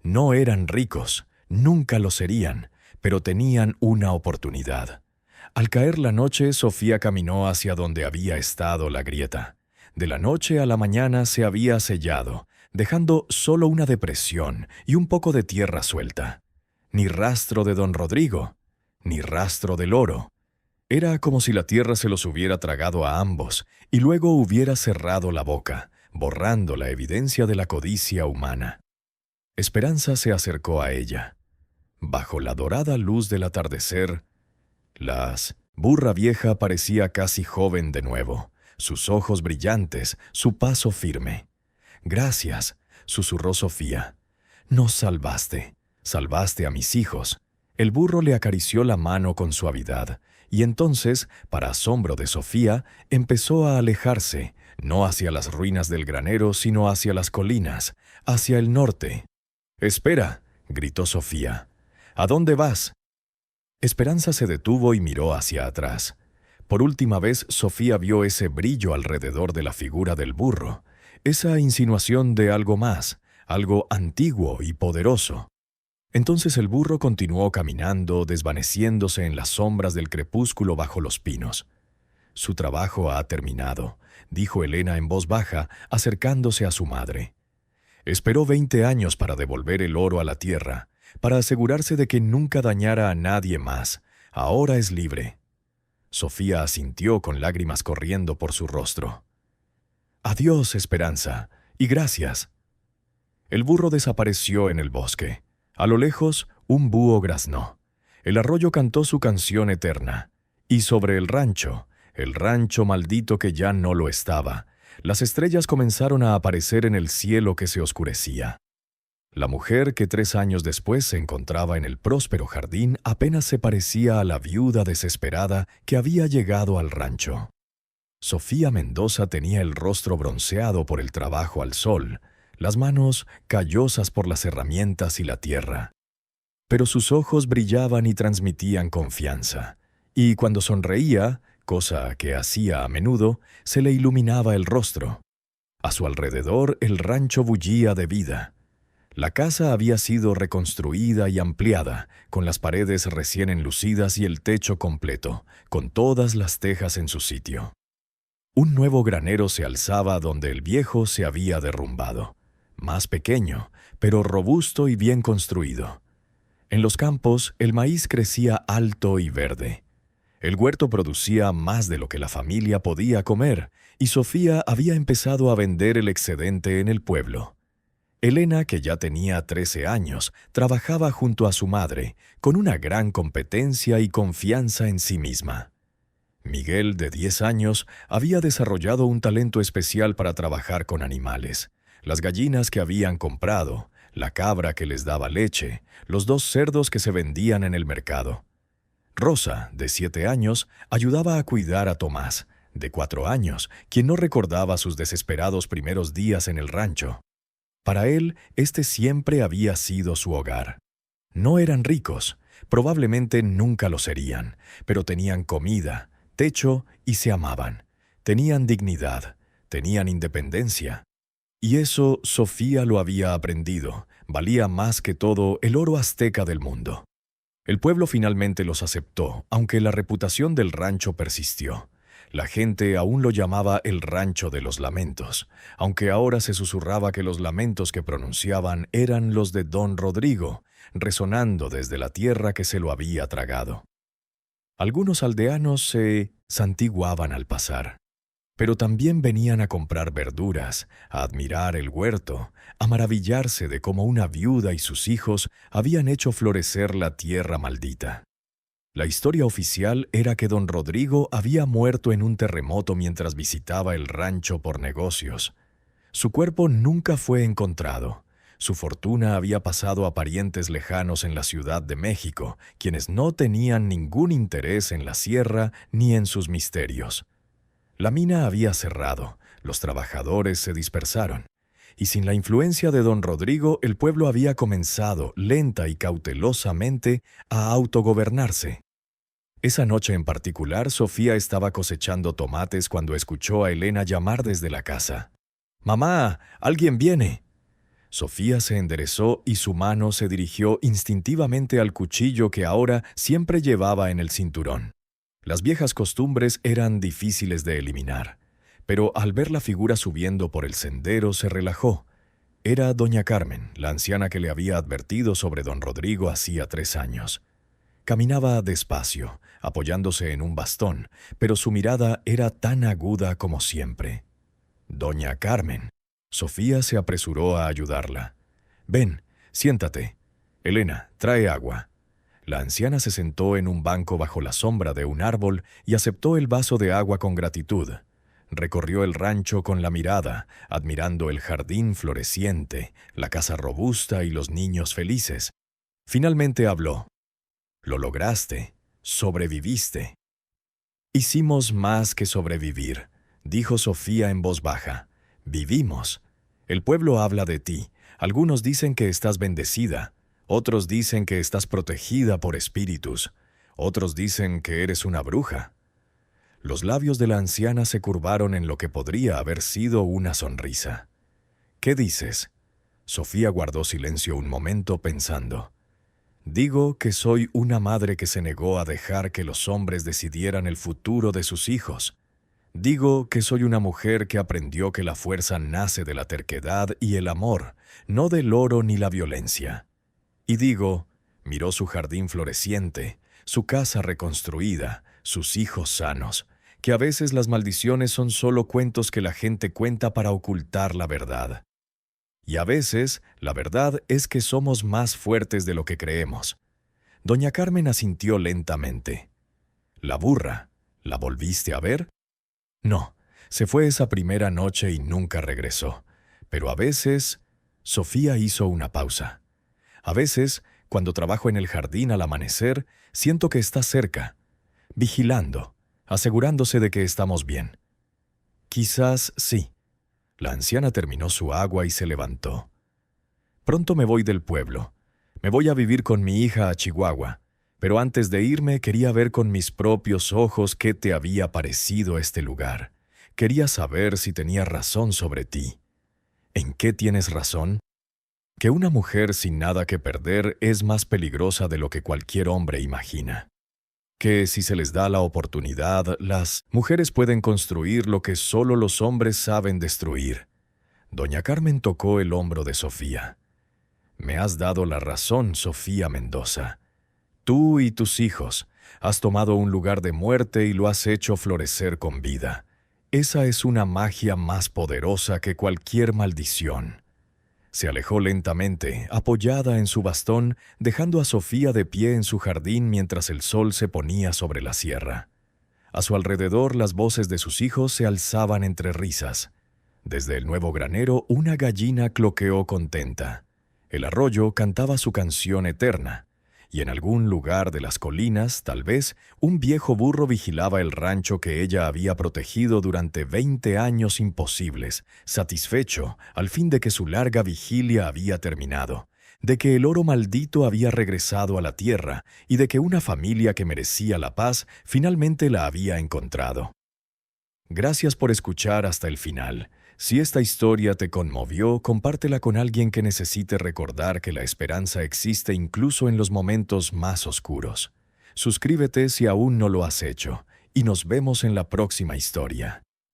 No eran ricos, nunca lo serían, pero tenían una oportunidad. Al caer la noche, Sofía caminó hacia donde había estado la grieta. De la noche a la mañana se había sellado, dejando solo una depresión y un poco de tierra suelta. Ni rastro de don Rodrigo, ni rastro del oro. Era como si la tierra se los hubiera tragado a ambos y luego hubiera cerrado la boca, borrando la evidencia de la codicia humana. Esperanza se acercó a ella. Bajo la dorada luz del atardecer, la burra vieja parecía casi joven de nuevo, sus ojos brillantes, su paso firme. «Gracias», susurró Sofía. «Nos salvaste, salvaste a mis hijos». El burro le acarició la mano con suavidad, y entonces, para asombro de Sofía, empezó a alejarse, no hacia las ruinas del granero, sino hacia las colinas, hacia el norte. «Espera», gritó Sofía. «¿A dónde vas?» Esperanza se detuvo y miró hacia atrás. Por última vez, Sofía vio ese brillo alrededor de la figura del burro, esa insinuación de algo más, algo antiguo y poderoso. Entonces el burro continuó caminando, desvaneciéndose en las sombras del crepúsculo bajo los pinos. «Su trabajo ha terminado», dijo Elena en voz baja, acercándose a su madre. Esperó 20 años para devolver el oro a la tierra, para asegurarse de que nunca dañara a nadie más. Ahora es libre. Sofía asintió con lágrimas corriendo por su rostro. «Adiós, Esperanza, y gracias». El burro desapareció en el bosque. A lo lejos, un búho graznó. El arroyo cantó su canción eterna. Y sobre el rancho maldito que ya no lo estaba, las estrellas comenzaron a aparecer en el cielo que se oscurecía. La mujer que 3 años después se encontraba en el próspero jardín apenas se parecía a la viuda desesperada que había llegado al rancho. Sofía Mendoza tenía el rostro bronceado por el trabajo al sol, las manos callosas por las herramientas y la tierra. Pero sus ojos brillaban y transmitían confianza, y cuando sonreía, cosa que hacía a menudo, se le iluminaba el rostro. A su alrededor el rancho bullía de vida. La casa había sido reconstruida y ampliada, con las paredes recién enlucidas y el techo completo, con todas las tejas en su sitio. Un nuevo granero se alzaba donde el viejo se había derrumbado, más pequeño, pero robusto y bien construido. En los campos el maíz crecía alto y verde. El huerto producía más de lo que la familia podía comer, y Sofía había empezado a vender el excedente en el pueblo. Elena, que ya tenía 13 años, trabajaba junto a su madre, con una gran competencia y confianza en sí misma. Miguel, de 10 años, había desarrollado un talento especial para trabajar con animales. Las gallinas que habían comprado, la cabra que les daba leche, los 2 cerdos que se vendían en el mercado. Rosa, de 7 años, ayudaba a cuidar a Tomás, de 4 años, quien no recordaba sus desesperados primeros días en el rancho. Para él, este siempre había sido su hogar. No eran ricos, probablemente nunca lo serían, pero tenían comida, techo y se amaban. Tenían dignidad, tenían independencia. Y eso Sofía lo había aprendido, valía más que todo el oro azteca del mundo. El pueblo finalmente los aceptó, aunque la reputación del rancho persistió. La gente aún lo llamaba el Rancho de los Lamentos, aunque ahora se susurraba que los lamentos que pronunciaban eran los de don Rodrigo, resonando desde la tierra que se lo había tragado. Algunos aldeanos se santiguaban al pasar, pero también venían a comprar verduras, a admirar el huerto, a maravillarse de cómo una viuda y sus hijos habían hecho florecer la tierra maldita. La historia oficial era que don Rodrigo había muerto en un terremoto mientras visitaba el rancho por negocios. Su cuerpo nunca fue encontrado. Su fortuna había pasado a parientes lejanos en la Ciudad de México, quienes no tenían ningún interés en la sierra ni en sus misterios. La mina había cerrado, los trabajadores se dispersaron, y sin la influencia de don Rodrigo, el pueblo había comenzado, lenta y cautelosamente, a autogobernarse. Esa noche en particular, Sofía estaba cosechando tomates cuando escuchó a Elena llamar desde la casa. «¡Mamá! ¡Alguien viene!». Sofía se enderezó y su mano se dirigió instintivamente al cuchillo que ahora siempre llevaba en el cinturón. Las viejas costumbres eran difíciles de eliminar, pero al ver la figura subiendo por el sendero se relajó. Era doña Carmen, la anciana que le había advertido sobre don Rodrigo hacía 3 años. Caminaba despacio, apoyándose en un bastón, pero su mirada era tan aguda como siempre. «Doña Carmen». Sofía se apresuró a ayudarla. «Ven, siéntate. Elena, trae agua». La anciana se sentó en un banco bajo la sombra de un árbol y aceptó el vaso de agua con gratitud. Recorrió el rancho con la mirada, admirando el jardín floreciente, la casa robusta y los niños felices. Finalmente habló. «Lo lograste, sobreviviste». «Hicimos más que sobrevivir», dijo Sofía en voz baja. «Vivimos. El pueblo habla de ti. Algunos dicen que estás bendecida. Otros dicen que estás protegida por espíritus. Otros dicen que eres una bruja». Los labios de la anciana se curvaron en lo que podría haber sido una sonrisa. ¿Qué dices? Sofía guardó silencio un momento pensando. Digo que soy una madre que se negó a dejar que los hombres decidieran el futuro de sus hijos. Digo que soy una mujer que aprendió que la fuerza nace de la terquedad y el amor, no del oro ni la violencia. Y digo, miró su jardín floreciente, su casa reconstruida, sus hijos sanos, que a veces las maldiciones son solo cuentos que la gente cuenta para ocultar la verdad. Y a veces, la verdad es que somos más fuertes de lo que creemos. Doña Carmen asintió lentamente. ¿La burra? ¿La volviste a ver? No, se fue esa primera noche y nunca regresó. Pero a veces... Sofía hizo una pausa. A veces, cuando trabajo en el jardín al amanecer, siento que está cerca, vigilando, asegurándose de que estamos bien. Quizás sí. La anciana terminó su agua y se levantó. Pronto me voy del pueblo. Me voy a vivir con mi hija a Chihuahua. Pero antes de irme quería ver con mis propios ojos qué te había parecido este lugar. Quería saber si tenía razón sobre ti. ¿En qué tienes razón? Que una mujer sin nada que perder es más peligrosa de lo que cualquier hombre imagina. Que si se les da la oportunidad, las mujeres pueden construir lo que solo los hombres saben destruir. Doña Carmen tocó el hombro de Sofía. Me has dado la razón, Sofía Mendoza. Tú y tus hijos has tomado un lugar de muerte y lo has hecho florecer con vida. Esa es una magia más poderosa que cualquier maldición. Se alejó lentamente, apoyada en su bastón, dejando a Sofía de pie en su jardín mientras el sol se ponía sobre la sierra. A su alrededor las voces de sus hijos se alzaban entre risas. Desde el nuevo granero una gallina cloqueó contenta. El arroyo cantaba su canción eterna. Y en algún lugar de las colinas, tal vez, un viejo burro vigilaba el rancho que ella había protegido durante 20 años imposibles, satisfecho al fin de que su larga vigilia había terminado, de que el oro maldito había regresado a la tierra y de que una familia que merecía la paz finalmente la había encontrado. Gracias por escuchar hasta el final. Si esta historia te conmovió, compártela con alguien que necesite recordar que la esperanza existe incluso en los momentos más oscuros. Suscríbete si aún no lo has hecho, y nos vemos en la próxima historia.